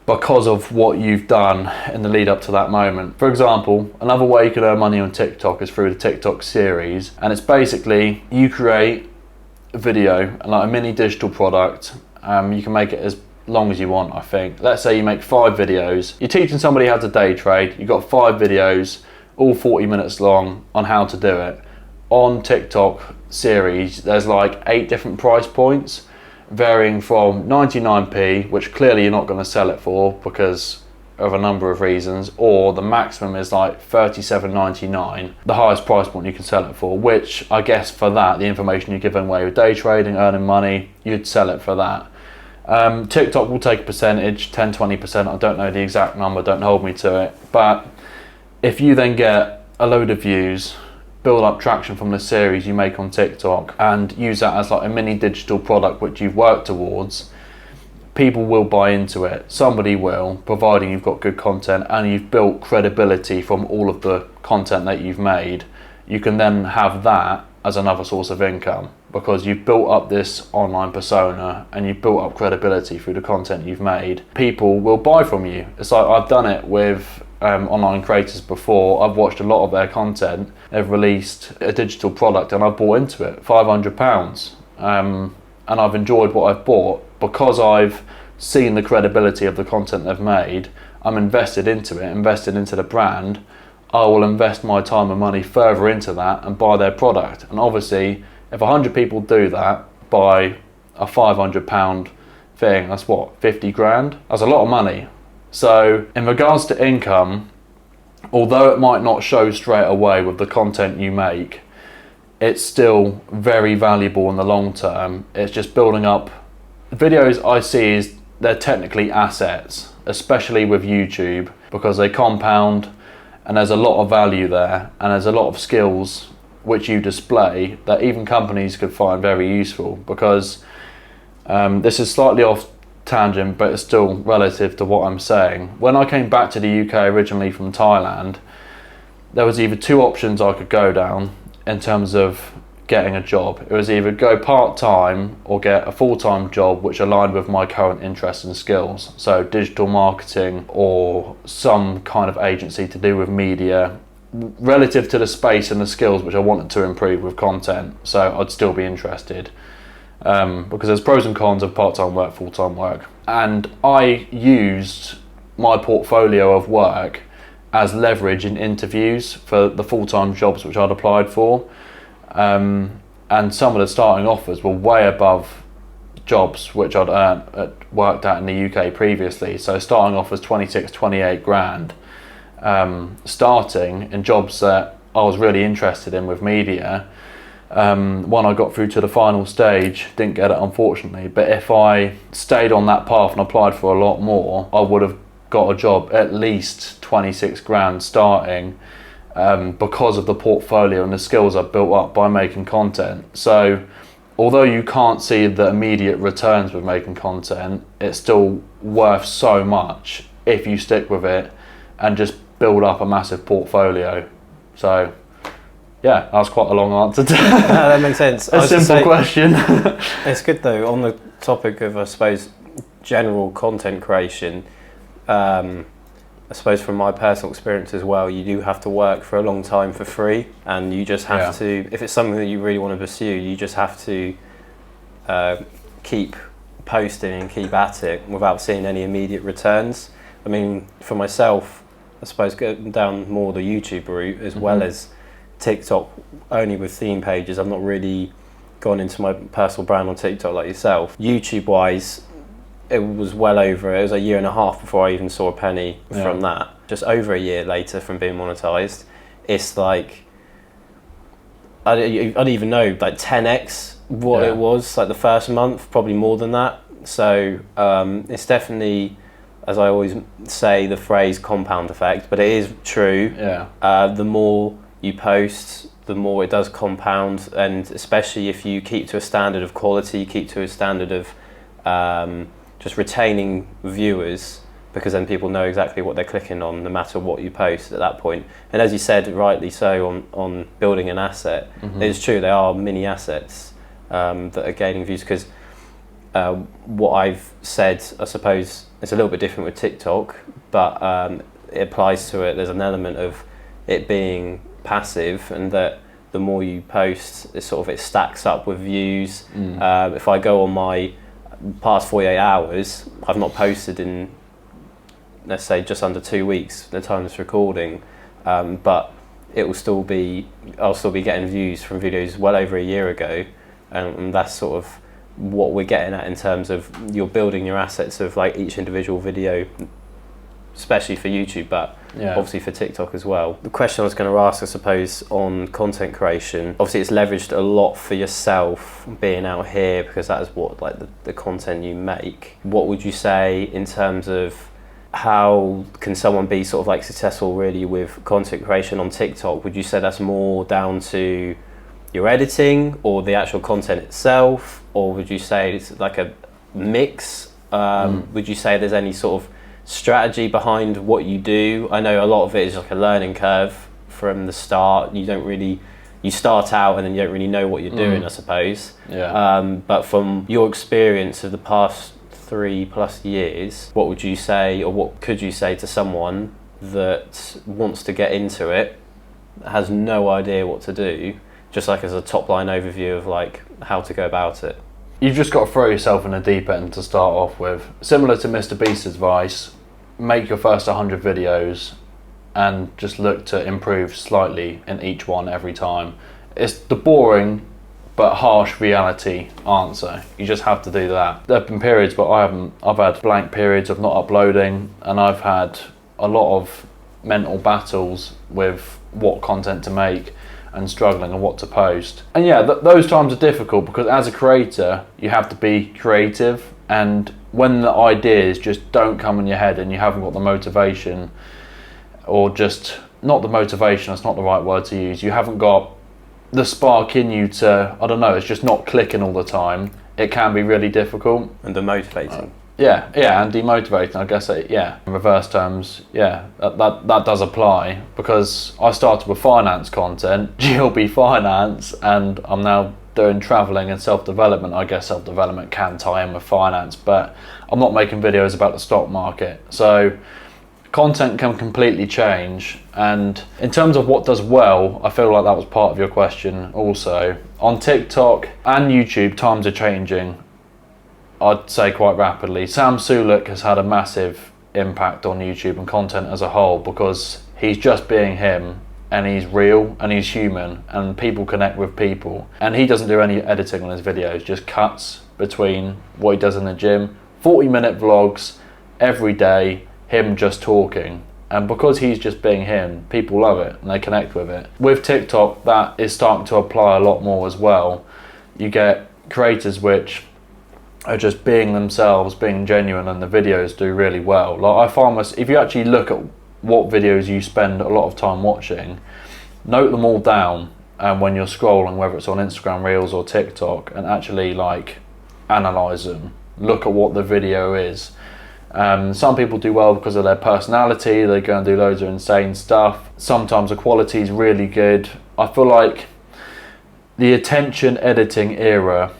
because of what you've done in the lead up to that moment. For example, another way you could earn money on TikTok is through the TikTok series, and it's basically you create a video, like a mini digital product. You can make it as long as you want, I think. Let's say you make 5 videos. You're teaching somebody how to day trade. You've got 5 videos, all 40 minutes long, on how to do it. On TikTok series, there's like 8 different price points, varying from 99p, which clearly you're not going to sell it for because of a number of reasons, or the maximum is like 37.99, the highest price point you can sell it for, which I guess for that, the information you're giving away with day trading, earning money, you'd sell it for that. TikTok will take a percentage, 10-20%, I don't know the exact number, don't hold me to it, but if you then get a load of views, build up traction from the series you make on TikTok and use that as like a mini digital product which you've worked towards, people will buy into it. Somebody will, providing you've got good content and you've built credibility from all of the content that you've made. You can then have that as another source of income because you've built up this online persona and you've built up credibility through the content you've made. People will buy from you. It's like I've done it with online creators before. I've watched a lot of their content. They've released a digital product and I've bought into it, £500. And I've enjoyed what I've bought because I've seen the credibility of the content they've made. I'm invested into it, invested into the brand. I will invest my time and money further into that and buy their product. And obviously, if 100 people do that, buy a £500 thing, that's what, 50 grand? That's a lot of money. So in regards to income, although it might not show straight away with the content you make, it's still very valuable in the long term. It's just building up. Videos I see is they're technically assets, especially with YouTube, because they compound and there's a lot of value there and there's a lot of skills which you display that even companies could find very useful, because this is slightly off tangent but it's still relative to what I'm saying. When I came back to the UK originally from Thailand, there was either 2 options I could go down in terms of getting a job. It was either go part-time or get a full-time job which aligned with my current interests and skills, so digital marketing or some kind of agency to do with media relative to the space and the skills which I wanted to improve with content, so I'd still be interested. Because there's pros and cons of part-time work, full-time work, and I used my portfolio of work as leverage in interviews for the full-time jobs which I'd applied for, and some of the starting offers were way above jobs which I'd worked at in the UK previously. So starting off was 26-28 grand, starting in jobs that I was really interested in with media. One I got through to the final stage, didn't get it unfortunately, but if I stayed on that path and applied for a lot more, I would have got a job at least 26 grand starting, because of the portfolio and the skills I've built up by making content. So although you can't see the immediate returns with making content, it's still worth so much if you stick with it and just build up a massive portfolio. So yeah, that's quite a long answer to that makes sense. a simple question. It's good though, on the topic of, I suppose, general content creation, I suppose from my personal experience as well, you do have to work for a long time for free, and you just have to, if it's something that you really want to pursue, you just have to keep posting and keep at it without seeing any immediate returns. I mean, for myself, I suppose going down more the YouTube route as well as TikTok, only with theme pages. I've not really gone into my personal brand on TikTok like yourself. YouTube wise, it was well over, it was a year and a half before I even saw a penny from that. Just over a year later from being monetized, it's like, I don't even know, like 10x what it was like the first month, probably more than that. So it's definitely, as I always say, the phrase compound effect, but it is true. The more you post, the more it does compound, and especially if you keep to a standard of quality, keep to a standard of just retaining viewers, because then people know exactly what they're clicking on no matter what you post at that point. And as you said, rightly so, on building an asset, it's true, they are mini assets that are gaining views, because what I've said, I suppose it's a little bit different with TikTok, but it applies to it. There's an element of it being passive, and that the more you post, it stacks up with views. If I go on my past 48 hours, I've not posted in, let's say, just under 2 weeks, the time of recording, but I'll still be getting views from videos well over a year ago, and that's sort of what we're getting at in terms of you're building your assets of like each individual video, especially for YouTube, but obviously for TikTok as well. The question I was going to ask, I suppose, on content creation, obviously it's leveraged a lot for yourself being out here, because that is what, like, the content you make. What would you say in terms of how can someone be sort of like successful really with content creation on TikTok? Would you say that's more down to your editing or the actual content itself, or would you say it's like a mix? Would you say there's any sort of strategy behind what you do? I know a lot of it is like a learning curve from the start. You start out and then you don't really know what you're doing, I suppose. But from your experience of the past 3+ years, what would you say, or what could you say to someone that wants to get into it, has no idea what to do, just like as a top line overview of like how to go about it? You've just got to throw yourself in the deep end to start off with. Similar to Mr. Beast's advice, make your first 100 videos and just look to improve slightly in each one every time. It's the boring but harsh reality answer. You just have to do that. There have been periods, but I've had blank periods of not uploading, and I've had a lot of mental battles with what content to make and struggling on what to post. And yeah, those times are difficult, because as a creator you have to be creative, and when the ideas just don't come in your head and you haven't got the motivation, or just not the motivation, that's not the right word to use, you haven't got the spark in you to, I don't know, it's just not clicking all the time, it can be really difficult. And demotivating. And demotivating, I guess. In reverse terms, that does apply, because I started with finance content, GLB finance, and I'm now doing travelling and self-development. I guess self-development can tie in with finance, but I'm not making videos about the stock market. So content can completely change. And in terms of what does well, I feel like that was part of your question also. On TikTok and YouTube, times are changing, I'd say, quite rapidly. Sam Sulek has had a massive impact on YouTube and content as a whole, because he's just being him, and he's real and he's human, and people connect with people. And he doesn't do any editing on his videos, just cuts between what he does in the gym, 40-minute vlogs every day, him just talking. And because he's just being him, people love it and they connect with it. With TikTok, that is starting to apply a lot more as well. You get creators which are just being themselves, being genuine, and the videos do really well. Like, I find if you actually look at what videos you spend a lot of time watching, note them all down, and when you're scrolling, whether it's on Instagram Reels or TikTok, and actually like analyze them, look at what the video is. Some people do well because of their personality, they go and do loads of insane stuff. Sometimes the quality is really good. I feel like the attention editing era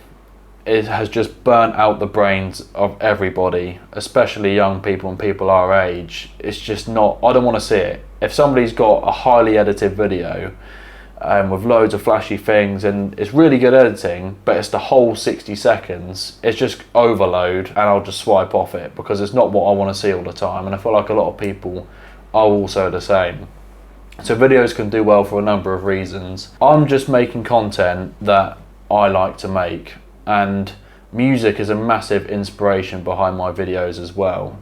it has just burnt out the brains of everybody, especially young people and people our age. It's just not, I don't want to see it. If somebody's got a highly edited video with loads of flashy things and it's really good editing, but it's the whole 60 seconds, it's just overload, and I'll just swipe off it because it's not what I want to see all the time. And I feel like a lot of people are also the same. So videos can do well for a number of reasons. I'm just making content that I like to make, and music is a massive inspiration behind my videos as well,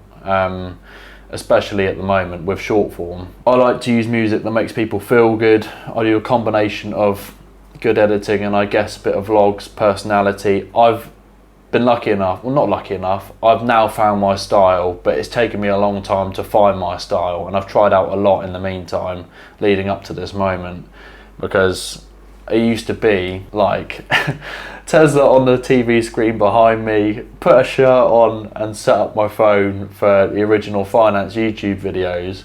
especially at the moment with short form. I like to use music that makes people feel good. I do a combination of good editing and I guess a bit of vlogs, personality. I've been lucky enough, well, not lucky enough, I've now found my style, but it's taken me a long time to find my style, and I've tried out a lot in the meantime leading up to this moment, because it used to be like Tesla on the TV screen behind me, put a shirt on and set up my phone for the original finance YouTube videos.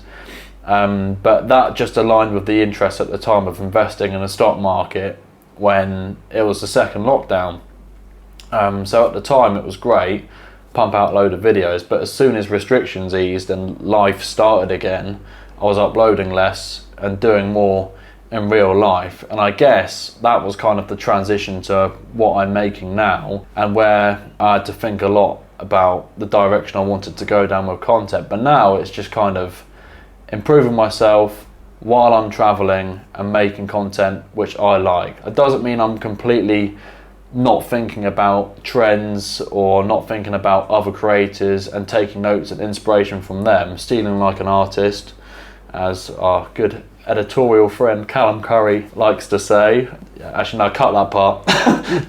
But that just aligned with the interest at the time of investing in the stock market when it was the second lockdown. So at the time it was great, pump out a load of videos, but as soon as restrictions eased and life started again, I was uploading less and doing more in real life. And I guess that was kind of the transition to what I'm making now, and where I had to think a lot about the direction I wanted to go down with content. But now it's just kind of improving myself while I'm traveling and making content which I like. It doesn't mean I'm completely not thinking about trends or not thinking about other creators and taking notes and inspiration from them, stealing like an artist, as our good editorial friend Callum Curry likes to say. Actually, no, cut that part.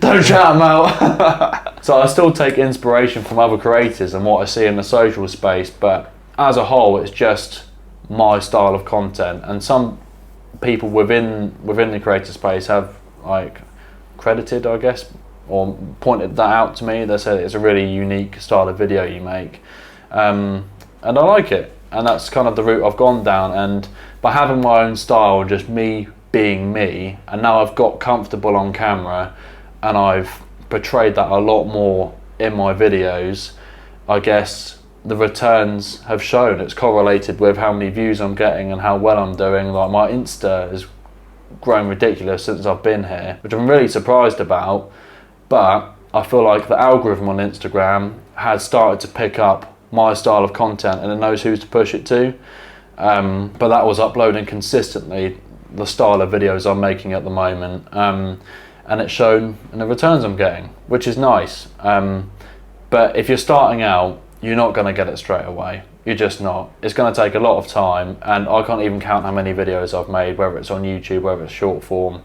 Don't shout him out. So I still take inspiration from other creators and what I see in the social space, but as a whole, it's just my style of content. And some people within the creator space have like credited, I guess, or pointed that out to me. They said it's a really unique style of video you make, and I like it, and that's kind of the route I've gone down. And by having my own style, just me being me, and now I've got comfortable on camera and I've portrayed that a lot more in my videos, I guess the returns have shown. It's correlated with how many views I'm getting and how well I'm doing. Like my Insta has grown ridiculous since I've been here, which I'm really surprised about, but I feel like the algorithm on Instagram has started to pick up my style of content and it knows who to push it to. But that was uploading consistently the style of videos I'm making at the moment, and it's shown in the returns I'm getting, which is nice. But if you're starting out, you're not going to get it straight away. You're just not. It's going to take a lot of time, and I can't even count how many videos I've made, whether it's on YouTube, whether it's short form.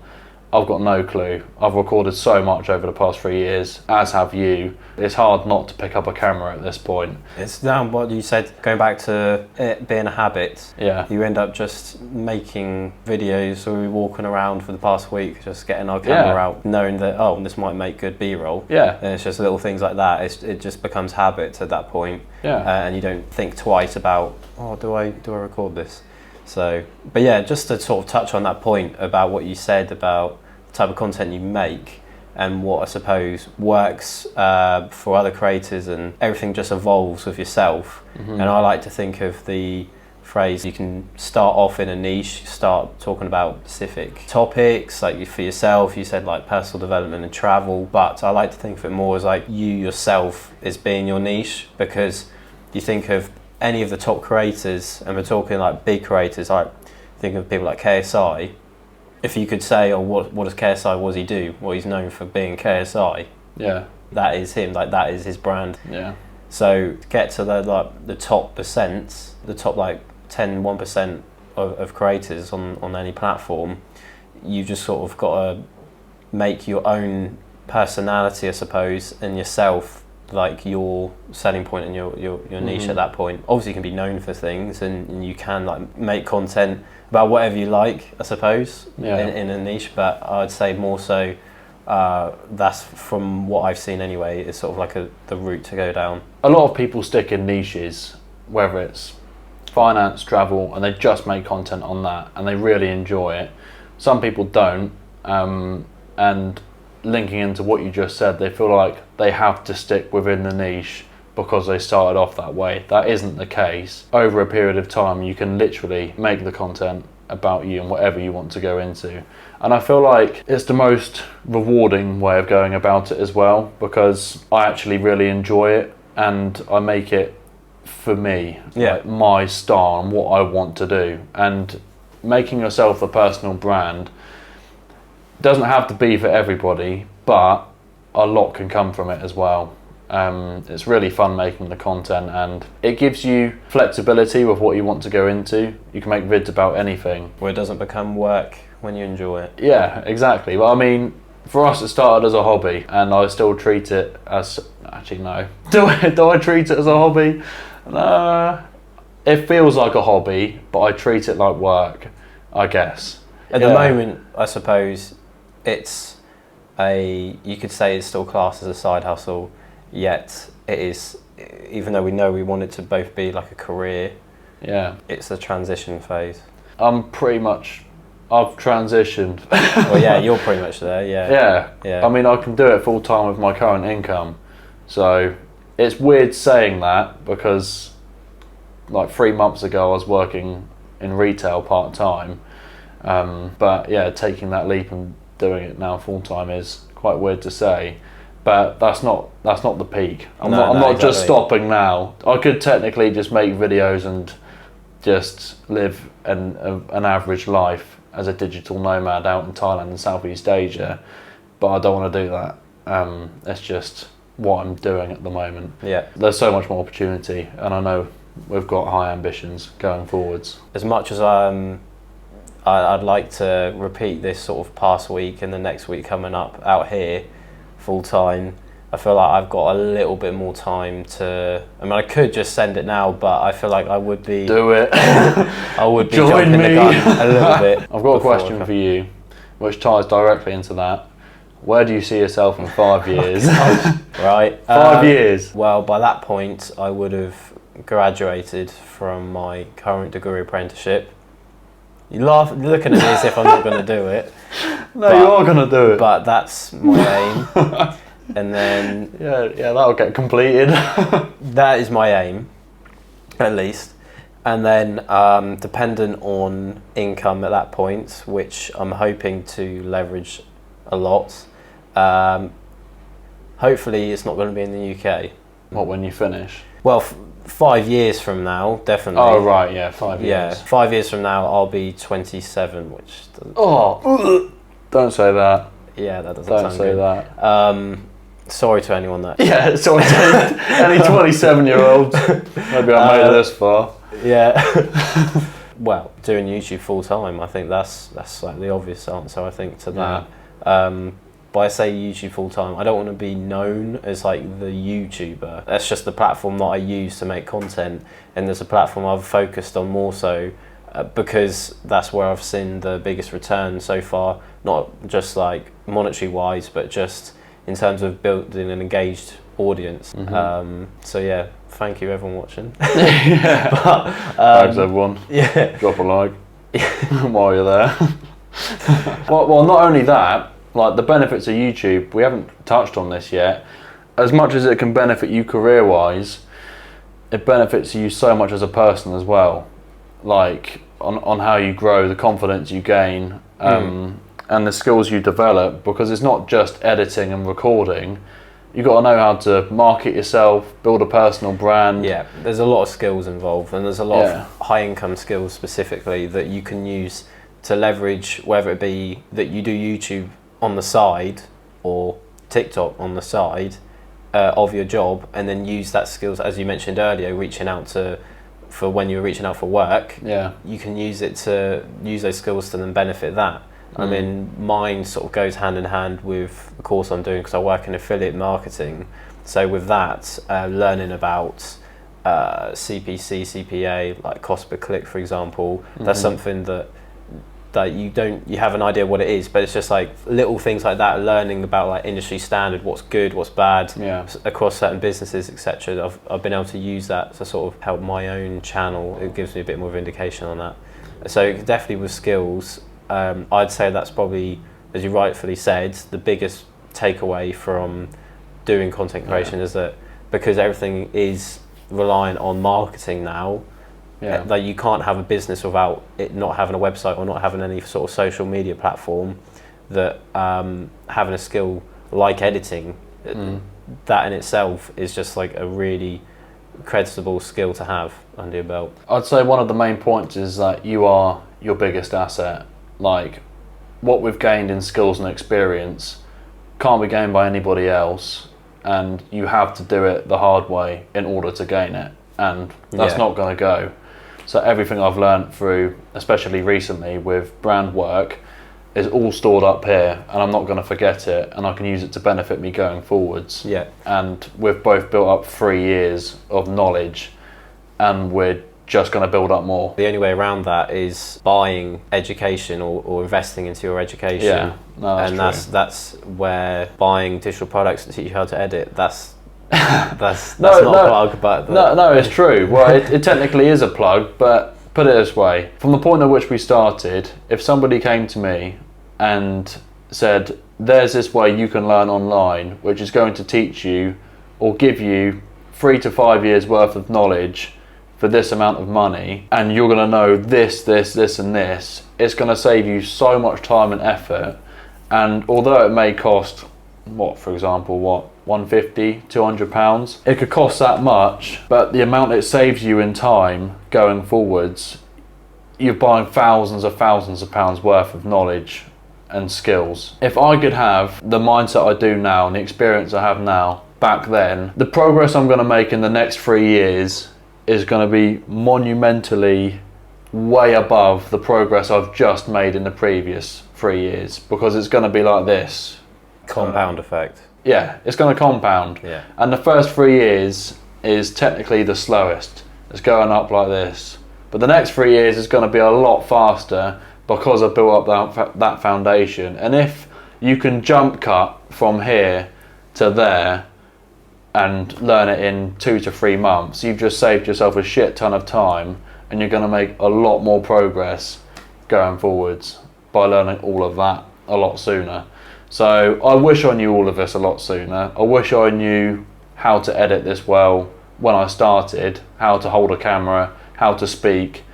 I've got no clue. I've recorded so much over the past 3 years, as have you. It's hard not to pick up a camera at this point. It's down what you said, going back to it being a habit. Yeah. You end up just making videos, or we're walking around for the past week, just getting our camera out, knowing that, oh, this might make good B-roll. Yeah. And it's just little things like that. It just becomes habit at that point. Yeah. And you don't think twice about, oh, do I record this? So, but yeah, just to sort of touch on that point about what you said about the type of content you make and what I suppose works for other creators, and everything just evolves with yourself. Mm-hmm. And I like to think of the phrase, you can start off in a niche, start talking about specific topics, like for yourself, you said like personal development and travel, but I like to think of it more as like you yourself as being your niche, because you think of any of the top creators, and we're talking like big creators, like think of people like KSI. If you could say, oh, what does KSI, what does he do? Well, he's known for being KSI. Yeah. That is him, like that is his brand. Yeah. So to get to the top percent, the top like 1% of creators on any platform, you just sort of got to make your own personality, I suppose, and yourself like your selling point and your niche at that point. Obviously you can be known for things, and you can like make content about whatever you like, I suppose, in a niche, but I'd say more so that's from what I've seen anyway, it's sort of like the route to go down. A lot of people stick in niches, whether it's finance, travel, and they just make content on that and they really enjoy it. Some people don't, and linking into what you just said, they feel like they have to stick within the niche because they started off that way. That isn't the case. Over a period of time, you can literally make the content about you and whatever you want to go into. And I feel like it's the most rewarding way of going about it as well, because I actually really enjoy it and I make it for me, like my style and what I want to do. And making yourself a personal brand doesn't have to be for everybody, but a lot can come from it as well. It's really fun making the content, and it gives you flexibility with what you want to go into. You can make vids about anything. Where it doesn't become work when you enjoy it. Yeah, exactly. Well, I mean, for us it started as a hobby, and I still treat it as... Actually, no. Do I treat it as a hobby? No. It feels like a hobby, but I treat it like work, I guess. At the moment, I suppose, it's you could say it's still classed as a side hustle, yet it is, even though we know we want it to both be like a career, it's the transition phase. I've transitioned. Well, yeah, you're pretty much there, yeah. I mean, I can do it full time with my current income, so it's weird saying that, because like 3 months ago I was working in retail part time, but yeah, taking that leap and doing it now full time is quite weird to say. But that's not the peak. I'm not exactly. Just stopping now. I could technically just make videos and just live an average life as a digital nomad out in Thailand and Southeast Asia, but I don't want to do that. It's just what I'm doing at the moment. Yeah. There's so much more opportunity, and I know we've got high ambitions going forwards. As much as I'd like to repeat this sort of past week and the next week coming up out here full time, I feel like I've got a little bit more time to... I mean, I could just send it now, but I feel like I would be... Do it. I would be Join jumping me. the gun a little bit. I've got a question for you, which ties directly into that. Where do you see yourself in 5 years? Right. 5 years. Well, by that point, I would have graduated from my current degree apprenticeship. You're looking at me as if I'm not going to do it. No, you are going to do it. But that's my aim. And then... Yeah, that'll get completed. That is my aim, at least. And then, dependent on income at that point, which I'm hoping to leverage a lot, hopefully it's not going to be in the UK. What, when you finish? Well, 5 years from now, definitely. Oh, right, yeah, 5 years. Yeah, 5 years from now, I'll be 27, which doesn't... Oh, don't say that. Yeah, that doesn't don't sound say good. That. Sorry to anyone that... Yeah, sorry to any 27-year-olds. Maybe I made it this far. Yeah. Well, doing YouTube full time, I think that's like the obvious answer, I think, to that. Yeah. But I say YouTube full time, I don't want to be known as like the YouTuber. That's just the platform that I use to make content, and there's a platform I've focused on more so because that's where I've seen the biggest return so far, not just like monetary wise, but just in terms of building an engaged audience. Mm-hmm. So yeah, thank you everyone watching. Thanks everyone. Yeah. Drop a like while you're there. Well, not only that, like the benefits of YouTube, we haven't touched on this yet. As much as it can benefit you career-wise, it benefits you so much as a person as well. Like on how you grow, the confidence you gain, and the skills you develop, because it's not just editing and recording. You've got to know how to market yourself, build a personal brand. Yeah, there's a lot of skills involved, and there's a lot of high income skills specifically that you can use to leverage, whether it be that you do YouTube on the side or TikTok on the side of your job, and then use that skills, as you mentioned earlier, for when you're reaching out for work. Yeah, you can use those skills to then benefit that. I mean, mine sort of goes hand in hand with the course I'm doing because I work in affiliate marketing. So with that, learning about CPC, CPA, like cost per click, for example, that's something that you have an idea what it is, but it's just like little things like that, learning about like industry standard, what's good, what's bad, across certain businesses, etc. I've been able to use that to sort of help my own channel. It gives me a bit more of indication on that. So definitely with skills, I'd say that's probably, as you rightfully said, the biggest takeaway from doing content creation is that because everything is reliant on marketing now, like you can't have a business without it not having a website or not having any sort of social media platform. That having a skill like editing, that in itself is just like a really creditable skill to have under your belt. I'd say one of the main points is that you are your biggest asset. Like, what we've gained in skills and experience can't be gained by anybody else, and you have to do it the hard way in order to gain it, and that's not going to go. So everything I've learned through, especially recently with brand work, is all stored up here, and I'm not going to forget it, and I can use it to benefit me going forwards. Yeah. And we've both built up 3 years of knowledge, and we're just going to build up more. The only way around that is buying education or investing into your education. Yeah, no, that's and true. that's where buying digital products that teach you how to edit. That's not a plug, but no, it's true. Well, it technically is a plug, but put it this way: from the point at which we started, if somebody came to me and said, "There's this way you can learn online, which is going to teach you or give you 3 to 5 years worth of knowledge for this amount of money, and you're going to know this, and this," it's going to save you so much time and effort. And although it may cost, for example, 150, 200 pounds, it could cost that much, but the amount it saves you in time going forwards, you're buying thousands of pounds worth of knowledge and skills. If I could have the mindset I do now and the experience I have now back then, the progress I'm going to make in the next 3 years is going to be monumentally way above the progress I've just made in the previous 3 years, because it's going to be like this. Compound effect. Yeah, it's going to compound. Yeah. And the first 3 years is technically the slowest. It's going up like this. But the next 3 years is going to be a lot faster because I've built up that foundation. And if you can jump cut from here to there and learn it in 2 to 3 months, you've just saved yourself a shit ton of time, and you're going to make a lot more progress going forwards by learning all of that a lot sooner. So I wish I knew all of this a lot sooner. I wish I knew how to edit this well when I started, how to hold a camera, how to speak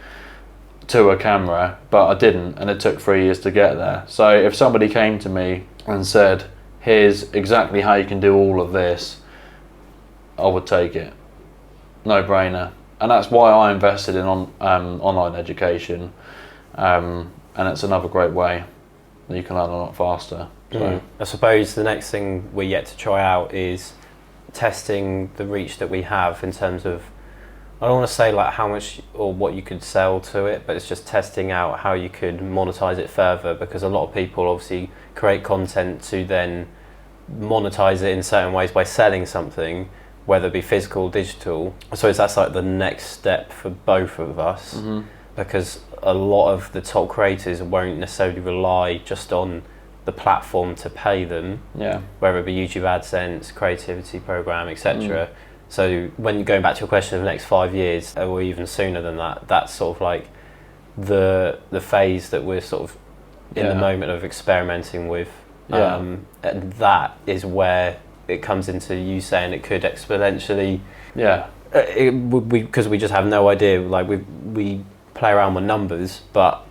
to a camera, but I didn't, and it took 3 years to get there. So if somebody came to me and said, "Here's exactly how you can do all of this," I would take it. No brainer. And that's why I invested in online education, and it's another great way that you can learn a lot faster. So. I suppose the next thing we're yet to try out is testing the reach that we have in terms of, I don't want to say like how much or what you could sell to it, but it's just testing out how you could monetize it further, because a lot of people obviously create content to then monetize it in certain ways by selling something, whether it be physical or digital. So that's like the next step for both of us, because a lot of the top creators won't necessarily rely just on the platform to pay them, whether it be YouTube AdSense, creativity program, etc. So when you're going back to your question of the next 5 years, or even sooner than that, that's sort of like the phase that we're sort of in the moment of experimenting with. And that is where it comes into you saying it could exponentially. Because we just have no idea. Like we play around with numbers, but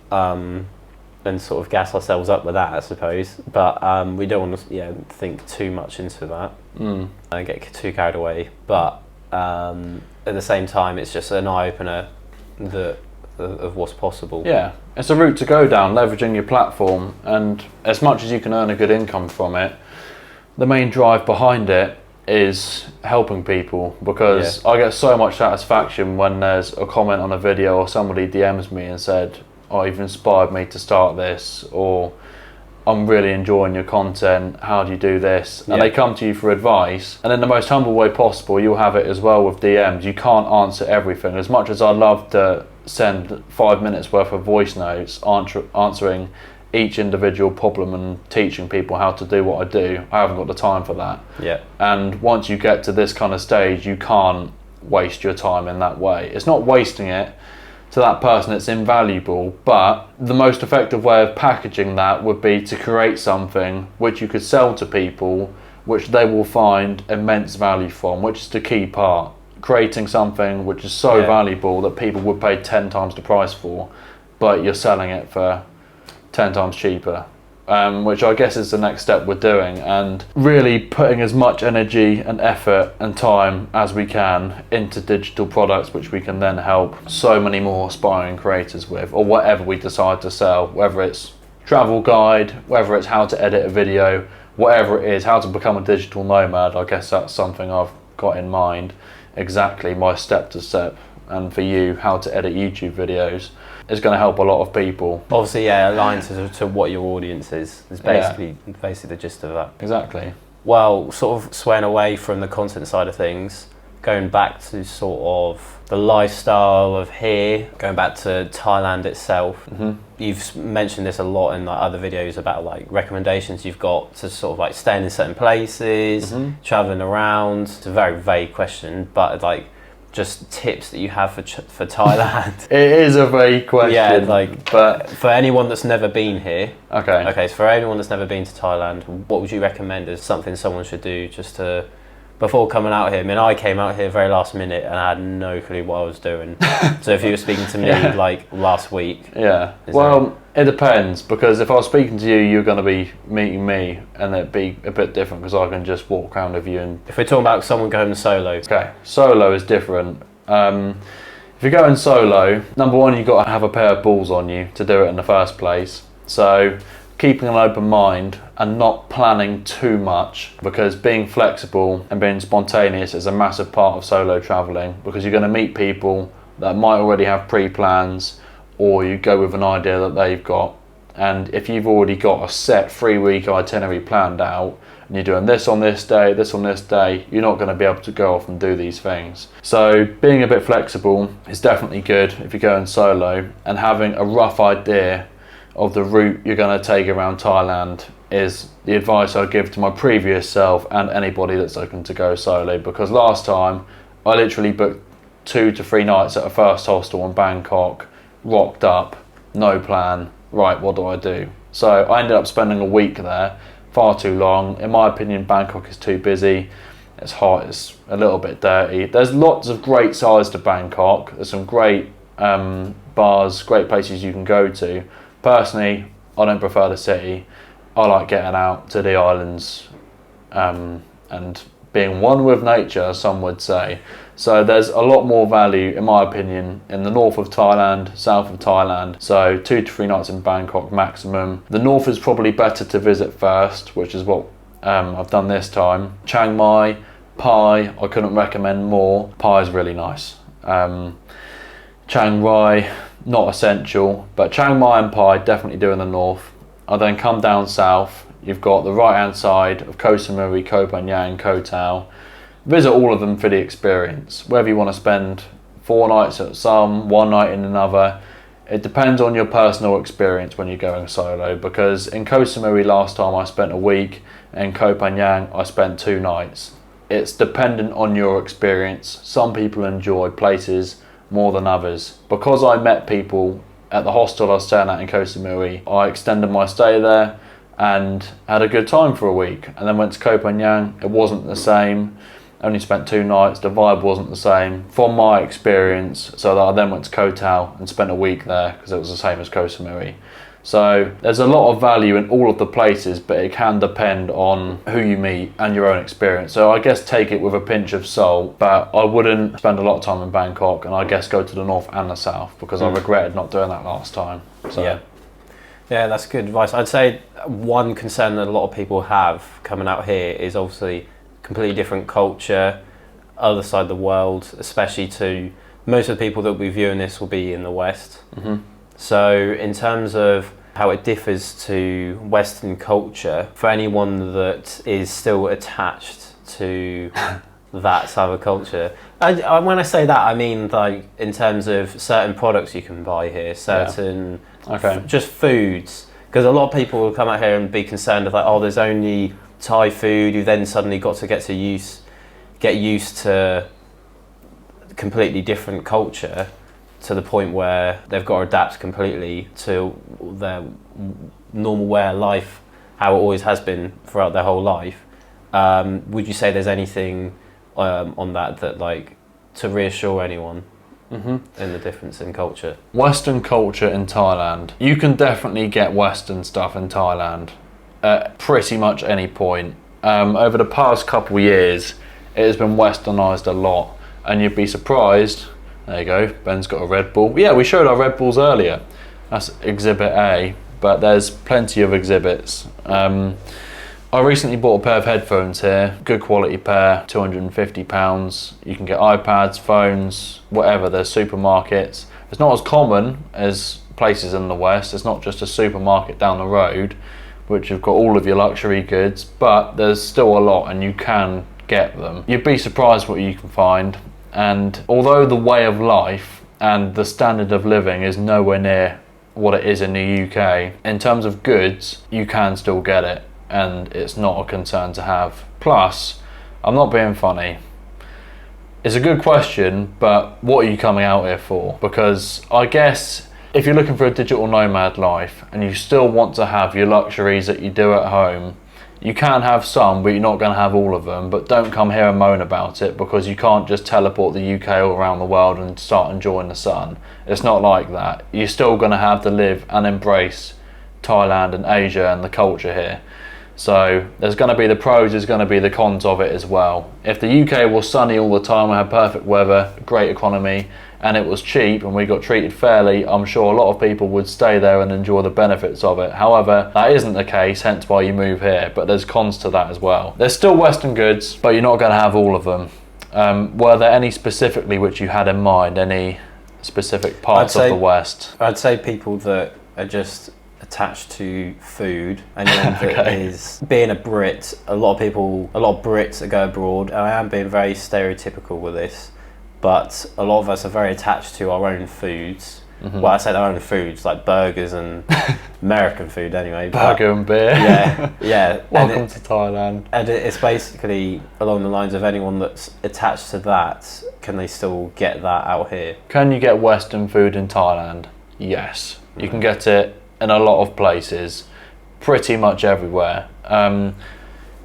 and sort of gas ourselves up with that, I suppose. But we don't want to think too much into that and get too carried away. But at the same time, it's just an eye opener of what's possible. Yeah, it's a route to go down, leveraging your platform, and as much as you can earn a good income from it, the main drive behind it is helping people, because I get so much satisfaction when there's a comment on a video or somebody DMs me and said, "Oh, you've inspired me to start this," or "I'm really enjoying your content, how do you do this?" And they come to you for advice, and in the most humble way possible. You'll have it as well with DMs. You can't answer everything. As much as I'd love to send 5 minutes worth of voice notes answering each individual problem and teaching people how to do what I do, I haven't got the time for that. And once you get to this kind of stage, you can't waste your time in that way. It's not wasting it, to that person it's invaluable, but the most effective way of packaging that would be to create something which you could sell to people, which they will find immense value from, which is the key part. Creating something which is so valuable that people would pay 10 times the price for, but you're selling it for 10 times cheaper. Which I guess is the next step we're doing, and really putting as much energy and effort and time as we can into digital products which we can then help so many more aspiring creators with, or whatever we decide to sell, whether it's travel guide, whether it's how to edit a video, whatever it is, how to become a digital nomad. I guess that's something I've got in mind, exactly my step to step, and for you, how to edit YouTube videos is going to help a lot of people. Obviously, yeah, aligned to what your audience is basically the gist of that. Exactly. Well, sort of swaying away from the content side of things, going back to sort of the lifestyle of here, going back to Thailand itself. Mm-hmm. You've mentioned this a lot in like other videos about like recommendations you've got to sort of like staying in certain places, traveling around. It's a very vague question, but like just tips that you have for Thailand. It is a vague question. Yeah, like, but for anyone that's never been here. Okay. So for anyone that's never been to Thailand, what would you recommend as something someone should do just to, before coming out here? I mean, I came out here very last minute and I had no clue what I was doing. So if you were speaking to me like last week. Yeah. Well, it depends, because if I was speaking to you, you're going to be meeting me, and it'd be a bit different because I can just walk around with you. And if we're talking about someone going solo. Okay, solo is different. If you're going solo, number one, you've got to have a pair of balls on you to do it in the first place. So keeping an open mind and not planning too much, because being flexible and being spontaneous is a massive part of solo traveling, because you're going to meet people that might already have pre-plans, or you go with an idea that they've got. And if you've already got a set 3-week itinerary planned out, and you're doing this on this day, this on this day, you're not going to be able to go off and do these things. So being a bit flexible is definitely good if you're going solo, and having a rough idea of the route you're going to take around Thailand is the advice I give to my previous self and anybody that's looking to go solo. Because last time I literally booked 2 to 3 nights at a first hostel in Bangkok, rocked up, no plan, right, what do I do? So I ended up spending a week there, far too long. In my opinion, Bangkok is too busy, it's hot, it's a little bit dirty. There's lots of great sides to Bangkok, there's some great bars, great places you can go to. Personally, I don't prefer the city. I like getting out to the islands and being one with nature, some would say. So there's a lot more value, in my opinion, in the north of Thailand, south of Thailand. So 2 to 3 nights in Bangkok maximum. The north is probably better to visit first, which is what I've done this time. Chiang Mai, Pai, I couldn't recommend more. Pai is really nice. Chiang Rai, not essential, but Chiang Mai and Pai definitely do in the north. I then come down south. You've got the right hand side of Koh Samui, Koh Phangan, Koh Tao. Visit all of them for the experience. Whether you want to spend 4 nights at some, 1 night in another, it depends on your personal experience when you're going solo. Because in Koh Samui last time I spent a week, and Koh Phangan I spent 2 nights. It's dependent on your experience. Some people enjoy places more than others. Because I met people at the hostel I was staying at in Koh Samui, I extended my stay there and had a good time for a week, and then went to Koh Phangan. It wasn't the same. Only spent 2 nights. The vibe wasn't the same from my experience. So that I then went to Koh Tao and spent a week there because it was the same as Koh Samui. So there's a lot of value in all of the places, but it can depend on who you meet and your own experience. So I guess take it with a pinch of salt, but I wouldn't spend a lot of time in Bangkok, and I guess go to the north and the south, because I regretted not doing that last time. So. Yeah, that's good advice. I'd say one concern that a lot of people have coming out here is obviously completely different culture, other side of the world, especially to most of the people that will be viewing this will be in the West. Mm-hmm. So in terms of how it differs to Western culture, for anyone that is still attached to that type of culture, when I say that, I mean like in terms of certain products you can buy here, certain just foods, because a lot of people will come out here and be concerned of like, oh, there's only Thai food. You then suddenly got to get used to completely different culture. to the point where they've got to adapt completely to their normal way of life, how it always has been throughout their whole life. Would you say there's anything on that like to reassure anyone in the difference in culture? Western culture in Thailand. You can definitely get Western stuff in Thailand at pretty much any point. Over the past couple of years, it has been Westernized a lot, and you'd be surprised. There you go, Ben's got a Red Bull. Yeah, we showed our Red Bulls earlier. That's Exhibit A, but there's plenty of exhibits. I recently bought a pair of headphones here, good quality pair, £250. You can get iPads, phones, whatever. There's supermarkets. It's not as common as places in the West. It's not just a supermarket down the road, which have got all of your luxury goods, but there's still a lot and you can get them. You'd be surprised what you can find. And although the way of life and the standard of living is nowhere near what it is in the UK, in terms of goods, you can still get it. And it's not a concern to have. Plus, I'm not being funny. It's a good question, but what are you coming out here for? Because I guess if you're looking for a digital nomad life and you still want to have your luxuries that you do at home, you can have some, but you're not going to have all of them. But don't come here and moan about it, because you can't just teleport the UK all around the world and start enjoying the sun. It's not like that. You're still going to have to live and embrace Thailand and Asia and the culture here. So there's going to be the pros, there's going to be the cons of it as well. If the UK was sunny all the time, we had perfect weather, great economy, and it was cheap and we got treated fairly, I'm sure a lot of people would stay there and enjoy the benefits of it. However, that isn't the case, hence why you move here, but there's cons to that as well. There's still Western goods, but you're not going to have all of them. Were there any specifically which you had in mind, any specific parts of the West? I'd say people that are just attached to food, and that is being a Brit. A lot of Brits that go abroad, and I am being very stereotypical with this, but a lot of us are very attached to our own foods. Well, I say our own foods, like burgers and American food anyway. Burger and beer. Yeah. Welcome to Thailand. And it's basically along the lines of anyone that's attached to that, can they still get that out here? Can you get Western food in Thailand? Yes. You can get it in a lot of places, pretty much everywhere.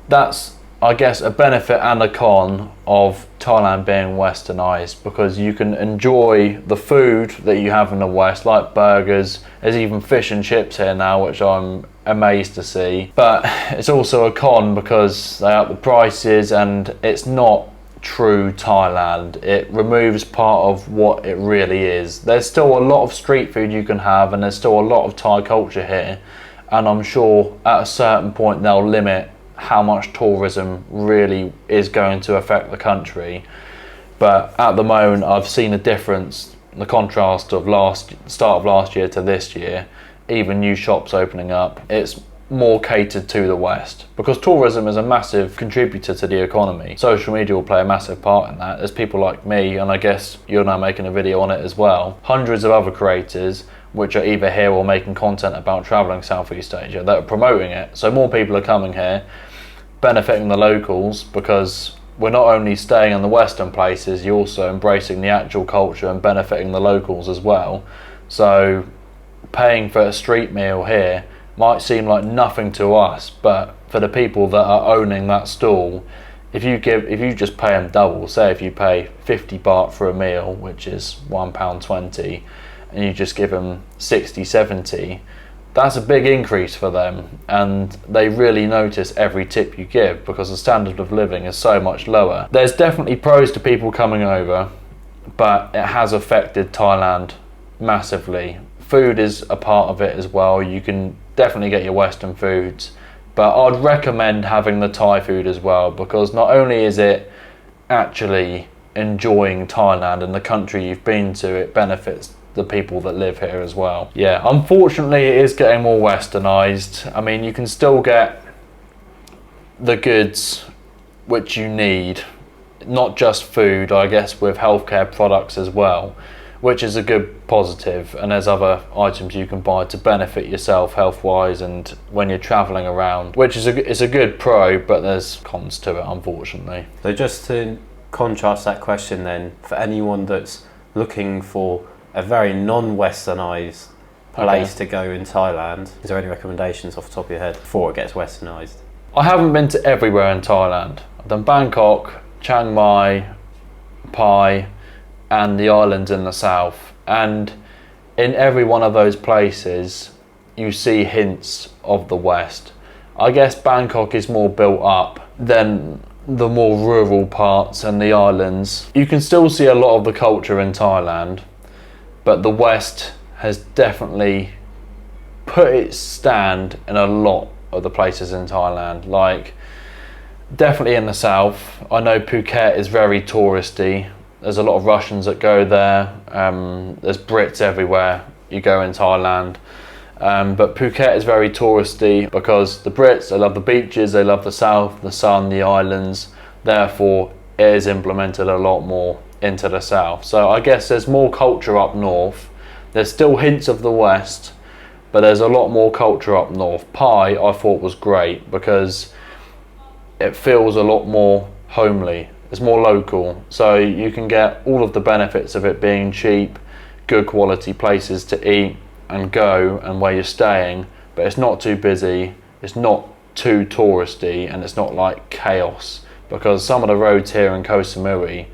That's, I guess, a benefit and a con of Thailand being Westernized, because you can enjoy the food that you have in the West, like burgers. There's even fish and chips here now, which I'm amazed to see. But it's also a con because they up the prices and it's not true Thailand. It removes part of what it really is. There's still a lot of street food you can have, and there's still a lot of Thai culture here, and I'm sure at a certain point they'll limit how much tourism really is going to affect the country. But at the moment I've seen a difference, the contrast of start of last year to this year, even new shops opening up. It's more catered to the West, because tourism is a massive contributor to the economy. Social media will play a massive part in that. There's people like me, and I guess you're now making a video on it as well, hundreds of other creators which are either here or making content about travelling Southeast Asia that are promoting it. So more people are coming here, benefiting the locals, because we're not only staying in the Western places, you're also embracing the actual culture and benefiting the locals as well. So paying for a street meal here might seem like nothing to us, but for the people that are owning that stall, if you just pay them double, say if you pay 50 baht for a meal, which is £1.20, and you just give them 60, 70, that's a big increase for them, and they really notice every tip you give, because the standard of living is so much lower. There's definitely pros to people coming over, but it has affected Thailand massively. Food is a part of it as well. You can definitely get your Western foods, but I'd recommend having the Thai food as well, because not only is it actually enjoying Thailand and the country you've been to, it benefits the people that live here as well. Yeah, unfortunately it is getting more Westernized. I mean, you can still get the goods which you need, not just food, I guess, with healthcare products as well, which is a good positive, and there's other items you can buy to benefit yourself health-wise and when you're travelling around, which is a good pro, but there's cons to it, unfortunately. So just to contrast that question then, for anyone that's looking for a very non-westernised place to go in Thailand. Is there any recommendations off the top of your head before it gets westernised? I haven't been to everywhere in Thailand. I've done Bangkok, Chiang Mai, Pai, and the islands in the south. And in every one of those places, you see hints of the West. I guess Bangkok is more built up than the more rural parts and the islands. You can still see a lot of the culture in Thailand, but the West has definitely put its stand in a lot of the places in Thailand. Like, definitely in the south. I know Phuket is very touristy. There's a lot of Russians that go there. There's Brits everywhere you go in Thailand. But Phuket is very touristy because the Brits, they love the beaches, they love the south, the sun, the islands. Therefore, it is implemented a lot more into the south. So I guess there's more culture up north. There's still hints of the West, but there's a lot more culture up north. Pai, I thought, was great because it feels a lot more homely. It's more local. So you can get all of the benefits of it being cheap, good quality places to eat and go and where you're staying, but it's not too busy, it's not too touristy, and it's not like chaos, because some of the roads here in Koh Samui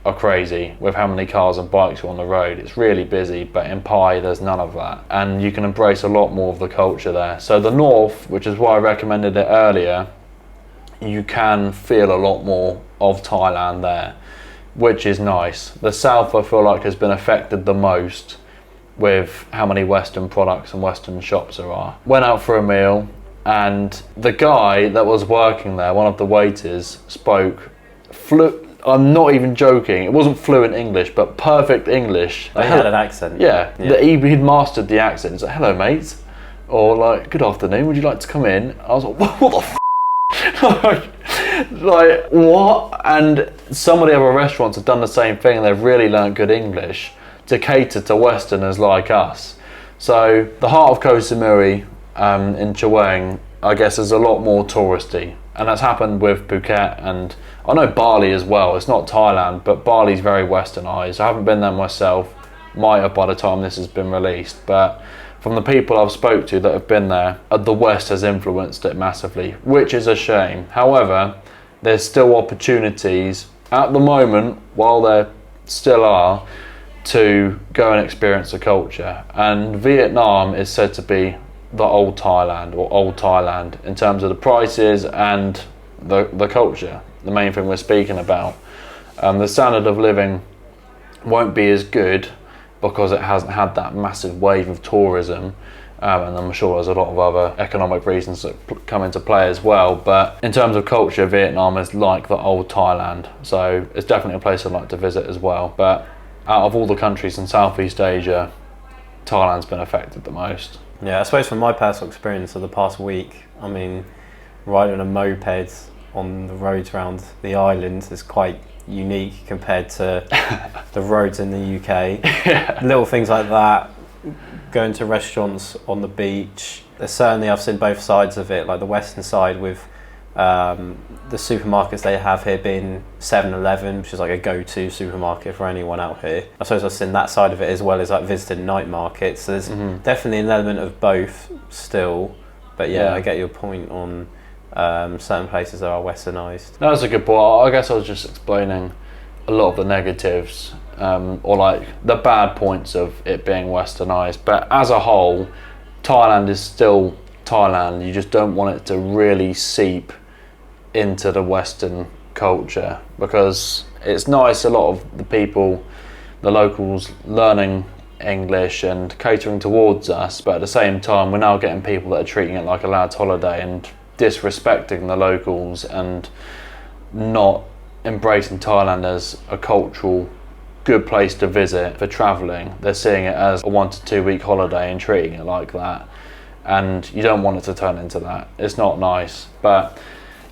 are crazy with how many cars and bikes are on the road. It's really busy, but in Pai there's none of that, and you can embrace a lot more of the culture there. So the north, which is why I recommended it earlier, you can feel a lot more of Thailand there, which is nice. The south, I feel like, has been affected the most with how many Western products and Western shops there are. Went out for a meal, and the guy that was working there, one of the waiters, spoke I'm not even joking, it wasn't fluent English, but perfect English. They had an accent. Yeah. He'd mastered the accent. He's like, hello mate, or like, good afternoon, would you like to come in? I was like, what the like, what? And some of the other restaurants have done the same thing, and they've really learned good English to cater to Westerners like us. So the heart of Koh Samui in Chaweng, I guess, is a lot more touristy, and that's happened with Phuket, and I know Bali as well. It's not Thailand, but Bali's very westernised. I haven't been there myself, might have by the time this has been released, but from the people I've spoke to that have been there, the West has influenced it massively, which is a shame. However, there's still opportunities at the moment, while there still are, to go and experience the culture. And Vietnam is said to be the old Thailand, or old Thailand, in terms of the prices and the culture, the main thing we're speaking about. The standard of living won't be as good because it hasn't had that massive wave of tourism, and I'm sure there's a lot of other economic reasons that come into play as well. But in terms of culture, Vietnam is like the old Thailand, so it's definitely a place I'd like to visit as well. But out of all the countries in Southeast Asia, Thailand's been affected the most. Yeah, I suppose from my personal experience of the past week, I mean, riding a moped on the roads around the islands is quite unique compared to the roads in the UK. Yeah. Little things like that, going to restaurants on the beach. Certainly I've seen both sides of it, like the western side with the supermarkets they have here being 7-Eleven, which is like a go-to supermarket for anyone out here. I suppose I've seen that side of it as well as like visiting night markets. So there's definitely an element of both still, but yeah, I get your point on certain places that are westernised. That's a good point. I guess I was just explaining a lot of the negatives, or like the bad points of it being westernised, but as a whole, Thailand is still Thailand. You just don't want it to really seep into the Western culture, because it's nice, a lot of the people, the locals, learning English and catering towards us, but at the same time we're now getting people that are treating it like a lad's holiday and disrespecting the locals and not embracing Thailand as a cultural good place to visit for travelling. They're seeing it as a 1 to 2 week holiday and treating it like that, and you don't want it to turn into that. It's not nice. But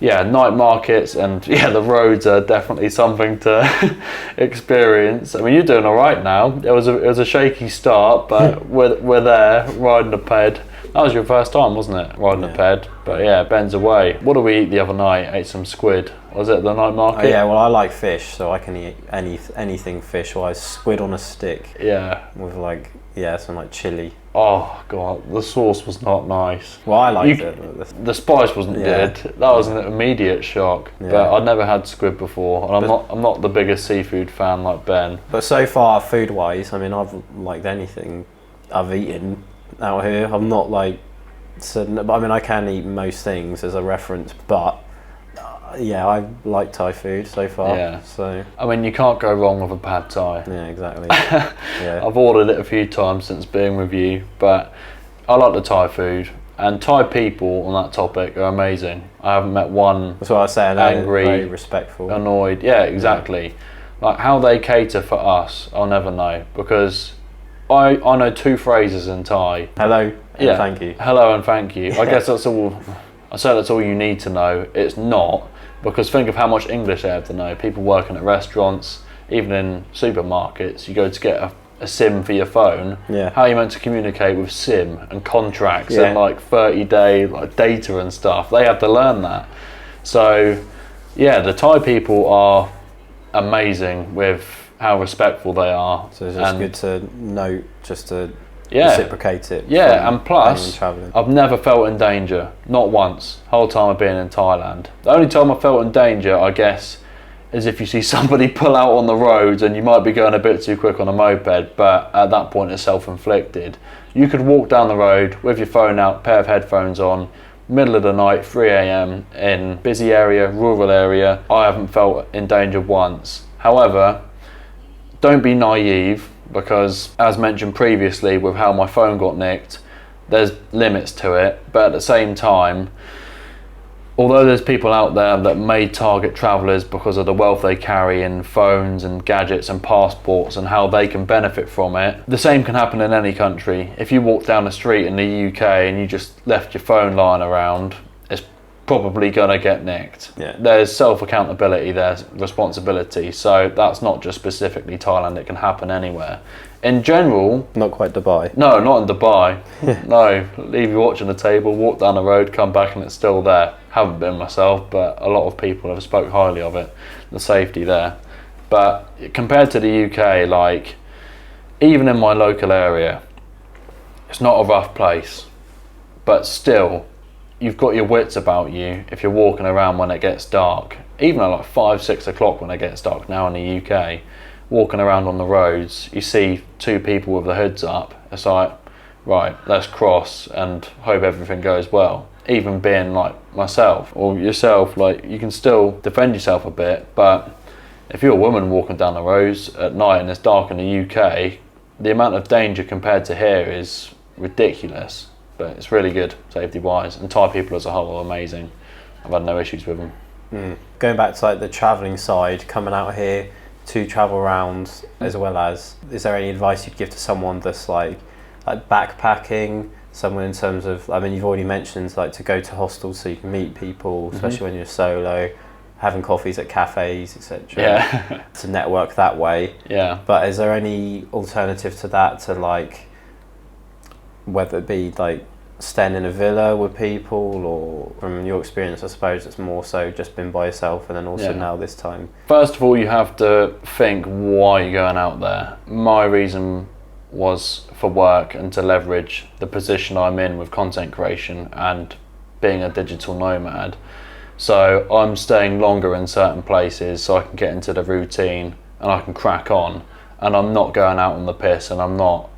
yeah, night markets and the roads are definitely something to experience. I mean, you're doing all right now. It was a shaky start, but we're there riding a ped. That was your first time, wasn't it, riding a ped? But yeah, Ben's away. What did we eat the other night? Ate some squid. Was it the night market? Oh, yeah, well, I like fish, so I can eat anything fish-wise. Squid on a stick. Yeah. With like, some like chili. Oh god, the sauce was not nice. Well, I liked it. The spice wasn't good. That was an immediate shock. Yeah. But I'd never had squid before, and I'm not the biggest seafood fan like Ben. But so far, food-wise, I mean, I've liked anything I've eaten out here. I'm not like, I mean, I can eat most things as a reference, but I like Thai food so far. Yeah. So I mean, you can't go wrong with a pad Thai. Yeah, exactly. Yeah. I've ordered it a few times since being with you, but I like the Thai food, and Thai people on that topic are amazing. I haven't met one. That's what I was saying. Angry, very respectful, annoyed. Yeah, exactly. Yeah. Like how they cater for us, I'll never know, because I know two phrases in Thai. Hello. And thank you. Hello and thank you. I guess that's all. I say that's all you need to know. It's not. Because think of how much English they have to know. People working at restaurants, even in supermarkets, you go to get a SIM for your phone. Yeah. How are you meant to communicate with SIM and contracts and like 30-day like data and stuff? They have to learn that. So, yeah, the Thai people are amazing with how respectful they are. So it's just good to note, just to reciprocate it. Yeah, and plus, I've never felt in danger, not once, whole time I've been in Thailand. The only time I felt in danger, I guess, is if you see somebody pull out on the roads and you might be going a bit too quick on a moped, but at that point it's self-inflicted. You could walk down the road with your phone out, pair of headphones on, middle of the night, 3 a.m. in busy area, rural area. I haven't felt in danger once. However, don't be naive, because as mentioned previously with how my phone got nicked, there's limits to it, but at the same time, although there's people out there that may target travellers because of the wealth they carry in phones and gadgets and passports and how they can benefit from it, the same can happen in any country. If you walk down the street in the UK and you just left your phone lying around, it's probably gonna get nicked. Yeah. There's self-accountability, there's responsibility, so that's not just specifically Thailand, it can happen anywhere. In general... Not quite Dubai. No, not in Dubai. No, leave your watch on the table, walk down the road, come back and it's still there. Haven't been myself, but a lot of people have spoke highly of it, the safety there. But compared to the UK, like, even in my local area, it's not a rough place, but still, you've got your wits about you if you're walking around when it gets dark. Even at like 5, 6 o'clock when it gets dark now in the UK, walking around on the roads, you see two people with the hoods up. It's like, right, let's cross and hope everything goes well. Even being like myself or yourself, like you can still defend yourself a bit, but if you're a woman walking down the roads at night and it's dark in the UK, the amount of danger compared to here is ridiculous. But it's really good safety-wise, and Thai people as a whole are amazing. I've had no issues with them. Going back to like the travelling side, coming out here to travel around, as well as, is there any advice you'd give to someone that's like backpacking, someone in terms of, I mean, you've already mentioned like to go to hostels so you can meet people, especially when you're solo, having coffees at cafes, etc. To network that way. Yeah. But is there any alternative to that, to like, whether it be like staying in a villa with people, or from your experience I suppose it's more so just been by yourself, and then also now this time? First of all, you have to think why you're going out there. My reason was for work and to leverage the position I'm in with content creation and being a digital nomad. So I'm staying longer in certain places so I can get into the routine and I can crack on, and I'm not going out on the piss, and I'm not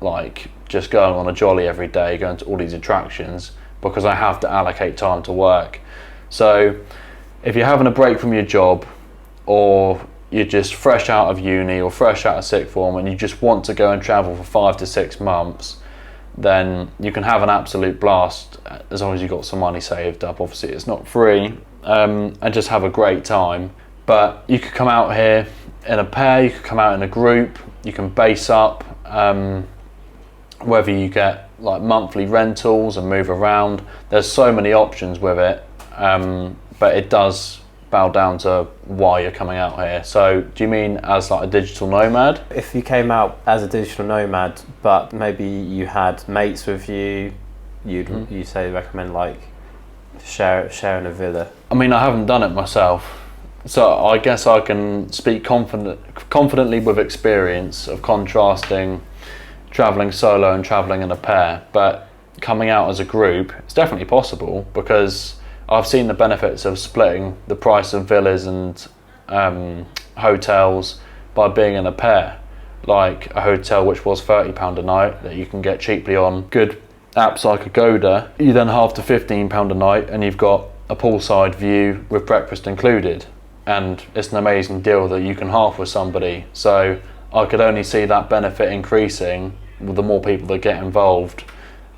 like just going on a jolly every day, going to all these attractions, because I have to allocate time to work. So if you're having a break from your job, or you're just fresh out of uni or fresh out of sixth form and you just want to go and travel for 5 to 6 months, then you can have an absolute blast as long as you've got some money saved up. Obviously it's not free, and just have a great time. But you could come out here in a pair, you could come out in a group, you can base up, whether you get like monthly rentals and move around. There's so many options with it, but it does bow down to why you're coming out here. So do you mean as like a digital nomad? If you came out as a digital nomad, but maybe you had mates with you, you say recommend, like sharing a villa? I mean, I haven't done it myself, so I guess I can speak confidently with experience of contrasting travelling solo and travelling in a pair. But coming out as a group, it's definitely possible, because I've seen the benefits of splitting the price of villas and hotels by being in a pair. Like a hotel which was £30 a night that you can get cheaply on good apps like Agoda, you then halve to £15 a night and you've got a poolside view with breakfast included, and it's an amazing deal that you can half with somebody. So I could only see that benefit increasing with the more people that get involved,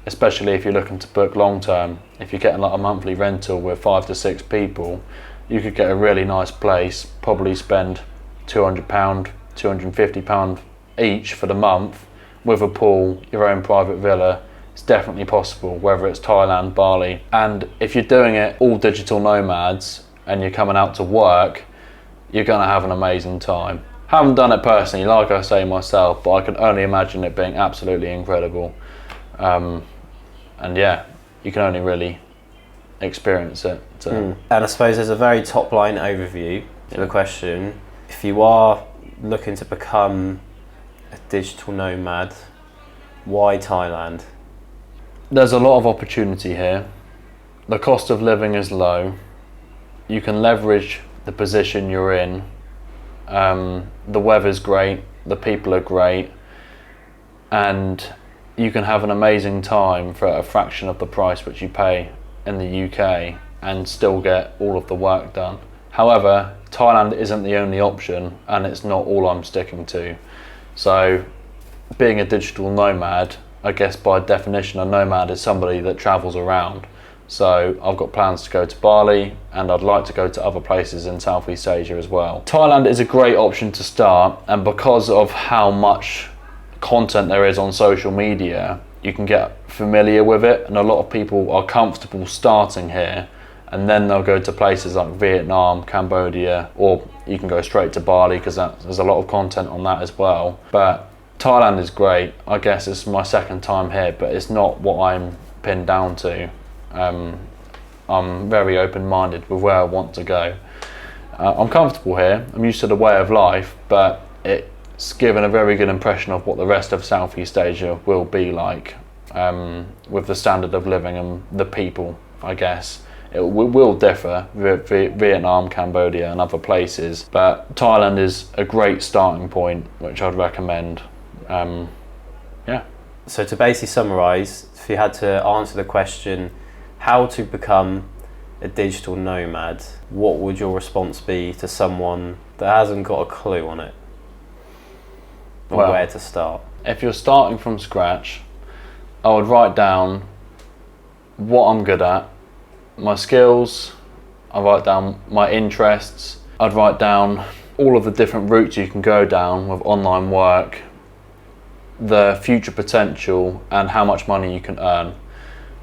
especially if you're looking to book long term. If you're getting like a monthly rental with 5 to 6 people, you could get a really nice place, probably spend £200, £250 each for the month with a pool, your own private villa. It's definitely possible, whether it's Thailand, Bali. And if you're doing it all digital nomads and you're coming out to work, you're gonna have an amazing time. Haven't done it personally, like I say myself, but I can only imagine it being absolutely incredible. And yeah, you can only really experience it. And I suppose there's a very top line overview to the question. If you are looking to become a digital nomad, why Thailand? There's a lot of opportunity here. The cost of living is low. You can leverage the position you're in. The weather's great, the people are great, and you can have an amazing time for a fraction of the price which you pay in the UK and still get all of the work done. However, Thailand isn't the only option, and it's not all I'm sticking to. So being a digital nomad, I guess by definition a nomad is somebody that travels around. So I've got plans to go to Bali, and I'd like to go to other places in Southeast Asia as well. Thailand is a great option to start, and because of how much content there is on social media, you can get familiar with it, and a lot of people are comfortable starting here, and then they'll go to places like Vietnam, Cambodia, or you can go straight to Bali, because there's a lot of content on that as well. But Thailand is great. I guess it's my second time here, but it's not what I'm pinned down to. I'm very open-minded with where I want to go. I'm comfortable here, I'm used to the way of life, but it's given a very good impression of what the rest of Southeast Asia will be like, with the standard of living and the people, I guess. It will differ with Vietnam, Cambodia and other places, but Thailand is a great starting point, which I'd recommend. Yeah. So to basically summarise, if you had to answer the question, how to become a digital nomad, what would your response be to someone that hasn't got a clue on it? Or Well, where to start? if you're starting from scratch, I would write down what I'm good at, my skills, I'd write down my interests, I'd write down all of the different routes you can go down with online work, the future potential and how much money you can earn.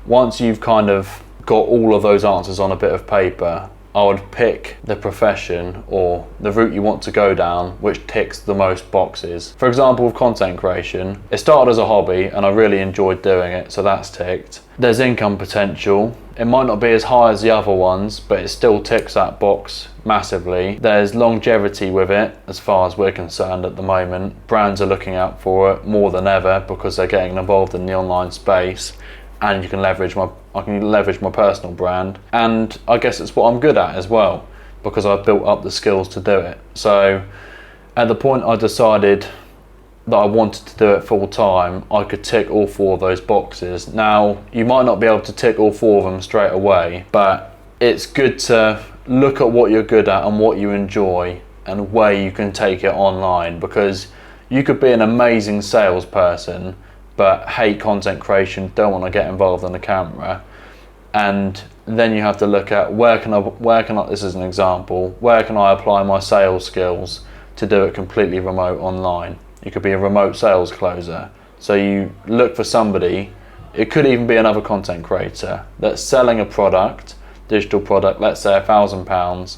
Once you've kind of got all of those answers on a bit of paper, I would pick the profession or the route you want to go down which ticks the most boxes. For example, with content creation, it started as a hobby and I really enjoyed doing it, so that's ticked. There's income potential. It might not be as high as the other ones, but it still ticks that box massively. There's longevity with it as far as we're concerned at the moment. Brands are looking out for it more than ever because they're getting involved in the online space, and I can leverage my personal brand, and I guess it's what I'm good at as well because I've built up the skills to do it. So at the point I decided that I wanted to do it full time, I could tick all 4 of those boxes. Now, you might not be able to tick all 4 of them straight away, but it's good to look at what you're good at and what you enjoy and where you can take it online, because you could be an amazing salesperson but hate content creation, don't want to get involved in the camera, and then you have to look at where can I, this is an example, where can I apply my sales skills to do it completely remote online. You could be a remote sales closer, so you look for somebody, it could even be another content creator that's selling a product, digital product, let's say £1,000.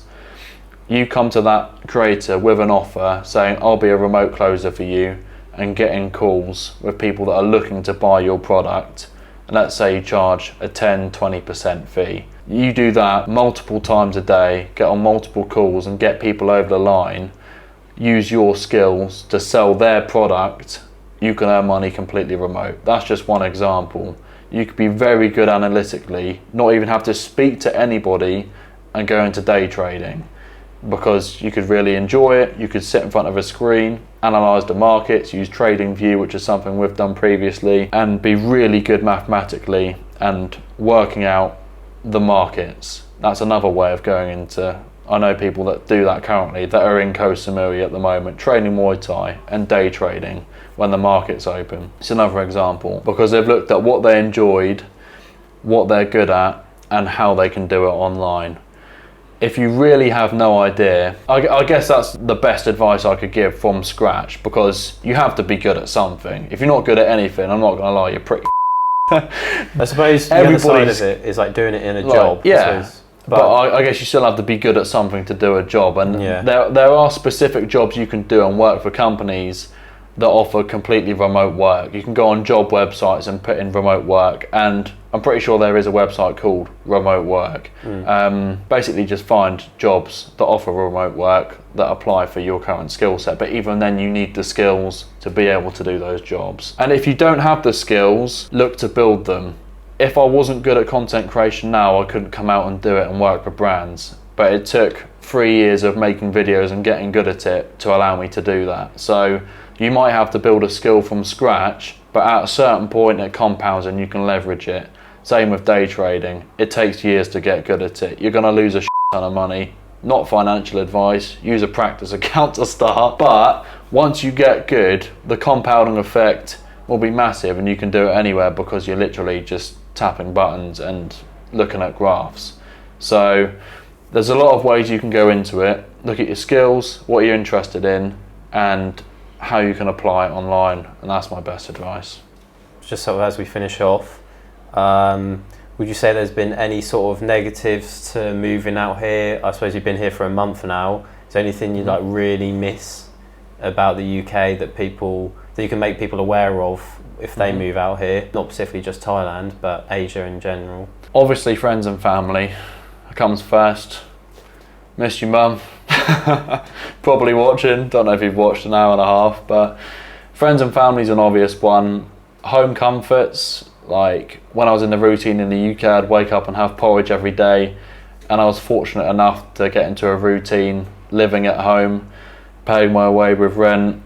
You come to that creator with an offer saying, I'll be a remote closer for you, and getting calls with people that are looking to buy your product, and let's say you charge a 10-20% fee. You do that multiple times a day, get on multiple calls and get people over the line, use your skills to sell their product, you can earn money completely remote. That's just one example. You could be very good analytically, not even have to speak to anybody and go into day trading, because you could really enjoy it. You could sit in front of a screen, analyze the markets, use TradingView, which is something we've done previously, and be really good mathematically and working out the markets. That's another way of going into, I know people that do that currently, that are in Koh Samui at the moment, training Muay Thai and day trading when the market's open. It's another example, because they've looked at what they enjoyed, what they're good at, and how they can do it online. If you really have no idea, I guess that's the best advice I could give from scratch, because you have to be good at something. If you're not good at anything, I'm not going to lie, you're pretty I suppose the other side of it is like doing it in a job. Yeah, but I guess you still have to be good at something to do a job, and there are specific jobs you can do and work for companies that offer completely remote work. You can go on job websites and put in remote work, and I'm pretty sure there is a website called Remote Work. Basically just find jobs that offer remote work that apply for your current skill set, but even then you need the skills to be able to do those jobs. And if you don't have the skills, look to build them. If I wasn't good at content creation now, I couldn't come out and do it and work for brands, but it took 3 years of making videos and getting good at it to allow me to do that. So you might have to build a skill from scratch, but at a certain point it compounds and you can leverage it. Same with day trading. It takes years to get good at it. You're going to lose a ton of money. Not financial advice. Use a practice account to start. But once you get good, the compounding effect will be massive, and you can do it anywhere because you're literally just tapping buttons and looking at graphs. So there's a lot of ways you can go into it. Look at your skills, what you're interested in, and how you can apply it online, and that's my best advice. Just sort of as we finish off, would you say there's been any sort of negatives to moving out here? I suppose you've been here for a month now. Is there anything you like really miss about the UK that you can make people aware of if they move out here? Not specifically just Thailand, but Asia in general. Obviously friends and family comes first. Miss you, mum. Probably watching. Don't know if you've watched an hour and a half, but friends and family's an obvious one. Home comforts, like when I was in the routine in the UK, I'd wake up and have porridge every day, and I was fortunate enough to get into a routine living at home, paying my way with rent.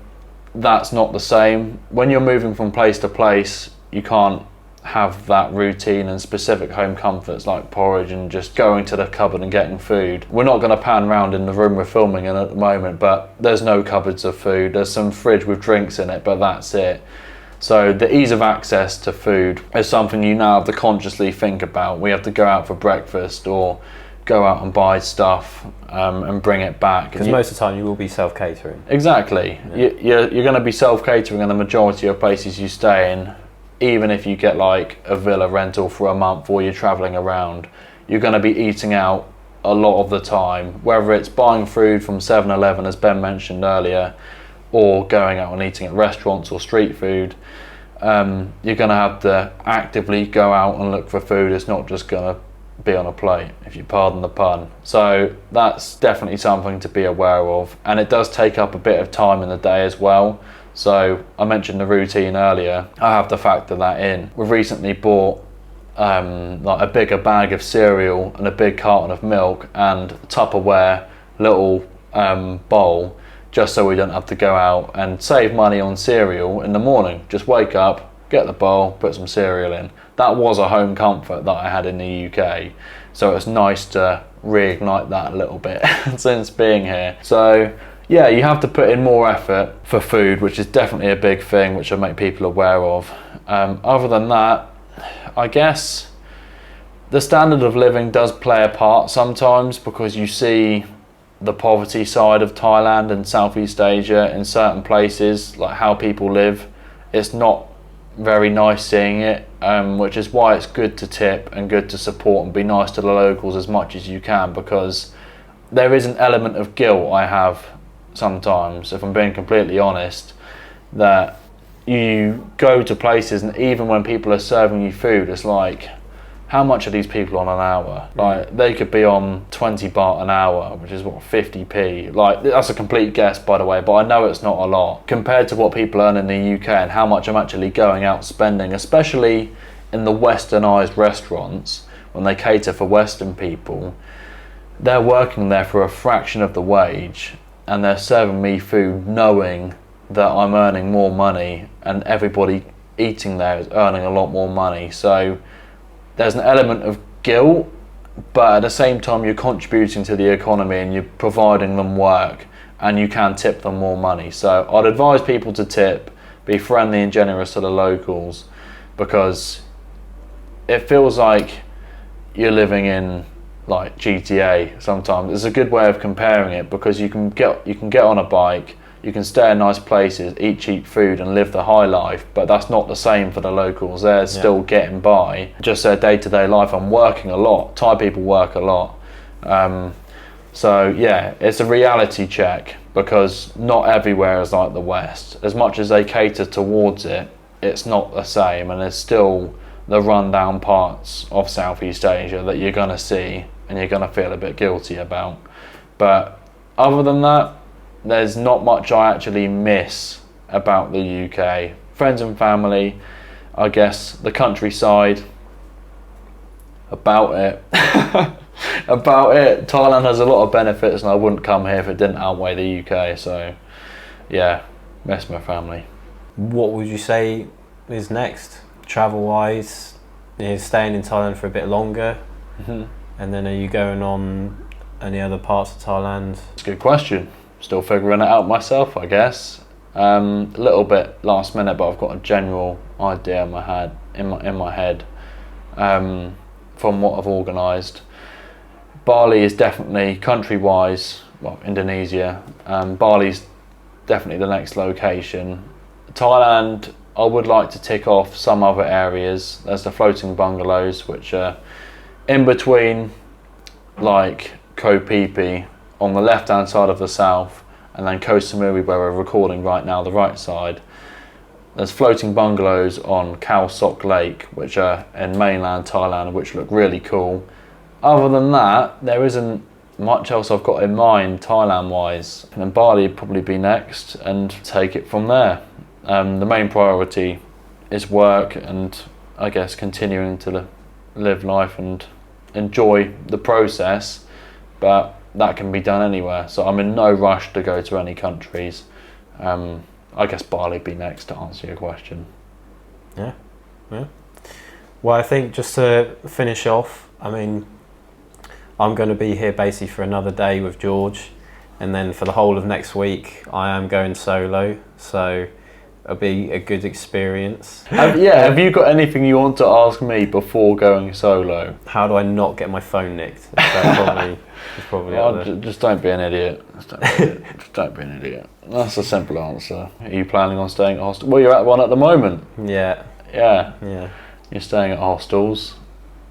That's not the same. When you're moving from place to place, you can't have that routine and specific home comforts like porridge and just going to the cupboard and getting food. We're not going to pan around in the room we're filming in at the moment, but there's no cupboards of food. There's some fridge with drinks in it, but that's it. So the ease of access to food is something you now have to consciously think about. We have to go out for breakfast or go out and buy stuff and bring it back. Because most of the time you will be self-catering. Exactly. Yeah. You're going to be self-catering in the majority of places you stay in. Even if you get like a villa rental for a month or you're traveling around, you're going to be eating out a lot of the time, whether it's buying food from 7-Eleven, as Ben mentioned earlier, or going out and eating at restaurants or street food. You're going to have to actively go out and look for food. It's not just going to be on a plate, if you pardon the pun. So that's definitely something to be aware of, and it does take up a bit of time in the day as well. So I mentioned the routine earlier. I have to factor that in. We've recently bought like a bigger bag of cereal and a big carton of milk and Tupperware little bowl, just so we don't have to go out and save money on cereal in the morning. Just wake up, get the bowl, put some cereal in. That was a home comfort that I had in the UK, so it's nice to reignite that a little bit since being here. So yeah, you have to put in more effort for food, which is definitely a big thing, which I make people aware of. Other than that, I guess the standard of living does play a part sometimes, because you see the poverty side of Thailand and Southeast Asia in certain places, like how people live. It's not very nice seeing it, which is why it's good to tip and good to support and be nice to the locals as much as you can, because there is an element of guilt I have sometimes, if I'm being completely honest, that you go to places, and even when people are serving you food, it's like, how much are these people on an hour? Like, they could be on 20 baht an hour, which is what, 50p? Like, that's a complete guess, by the way, but I know it's not a lot compared to what people earn in the UK and how much I'm actually going out spending, especially in the westernised restaurants when they cater for Western people. They're working there for a fraction of the wage, and they're serving me food knowing that I'm earning more money, and everybody eating there is earning a lot more money. So there's an element of guilt, but at the same time you're contributing to the economy and you're providing them work, and you can tip them more money. So I'd advise people to tip, be friendly and generous to the locals, because it feels like you're living in like GTA sometimes. It's a good way of comparing it, because you can get on a bike, you can stay in nice places, eat cheap food and live the high life, but that's not the same for the locals. They're still getting by, just their day-to-day life, and working a lot. Thai people work a lot. So yeah, it's a reality check, because not everywhere is like the West. As much as they cater towards it, it's not the same, and there's still the rundown parts of Southeast Asia that you're going to see and you're going to feel a bit guilty about. But other than that, there's not much I actually miss about the UK. Friends and family, I guess, the countryside, about it. About it. Thailand has a lot of benefits, and I wouldn't come here if it didn't outweigh the UK. So yeah, miss my family. What would you say is next, travel-wise? You're staying in Thailand for a bit longer, and then are you going on any other parts of Thailand? It's a good question. Still figuring it out myself, I guess. A little bit last minute, but I've got a general idea in my head from what I've organised. Bali is definitely, country-wise, well, Indonesia. Bali's definitely the next location. Thailand, I would like to tick off some other areas. There's the floating bungalows, which are in between, like Koh Phi Phi on the left-hand side of the south, and then Koh Samui, where we're recording right now, the right side. There's floating bungalows on Khao Sok Lake, which are in mainland Thailand, which look really cool. Other than that, there isn't much else I've got in mind Thailand-wise. And then Bali would probably be next, and take it from there. The main priority is work, and I guess continuing to live life and enjoy the process, but that can be done anywhere, so I'm in no rush to go to any countries. I guess Bali be next, to answer your question. Yeah. Well, I think just to finish off, I mean, I'm going to be here basically for another day with George, and then for the whole of next week I am going solo, so it'll be a good experience. Have you got anything you want to ask me before going solo? How do I not get my phone nicked? That's probably just don't be an idiot. Just don't be an idiot. That's a simple answer. Are you planning on staying at hostel? Well, you're at one at the moment. Yeah. You're staying at hostels,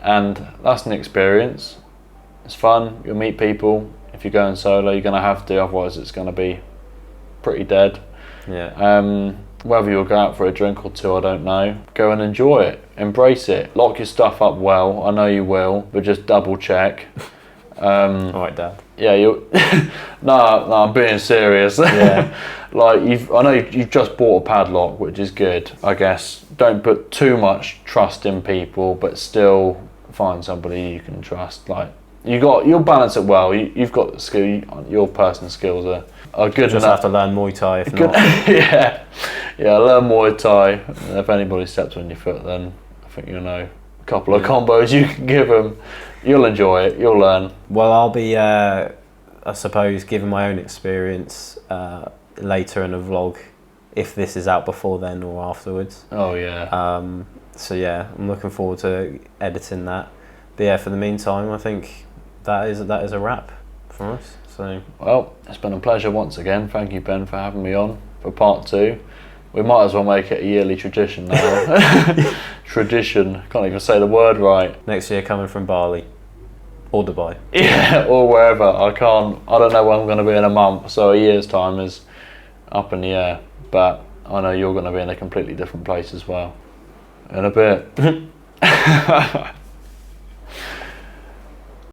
and that's an experience. It's fun. You'll meet people. If you're going solo, you're going to have to, otherwise it's going to be pretty dead. Yeah. Whether you'll go out for a drink or two, I don't know. Go and enjoy it. Embrace it. Lock your stuff up well. I know you will, but just double check. Alright, Dad. Yeah, you. No, I'm being serious. Yeah. Like I know you've just bought a padlock, which is good. I guess don't put too much trust in people, but still find somebody you can trust. Like you'll balance it well. You've got the skill. Your personal skills are good enough. Just have to learn Muay Thai if not. Yeah, learn Muay Thai. And if anybody steps on your foot, then I think you'll know a couple of combos you can give them. You'll enjoy it. You'll learn. Well, I'll be, I suppose, giving my own experience later in a vlog, if this is out before then or afterwards. Oh yeah. So yeah, I'm looking forward to editing that. But yeah, for the meantime, I think that is a wrap from us. So well, it's been a pleasure once again. Thank you, Ben, for having me on for part 2. We might as well make it a yearly tradition now. Tradition. Can't even say the word right. Next year coming from Bali. Or Dubai. Yeah, or wherever. I don't know where I'm going to be in a month, so a year's time is up in the air. But I know you're going to be in a completely different place as well. In a bit.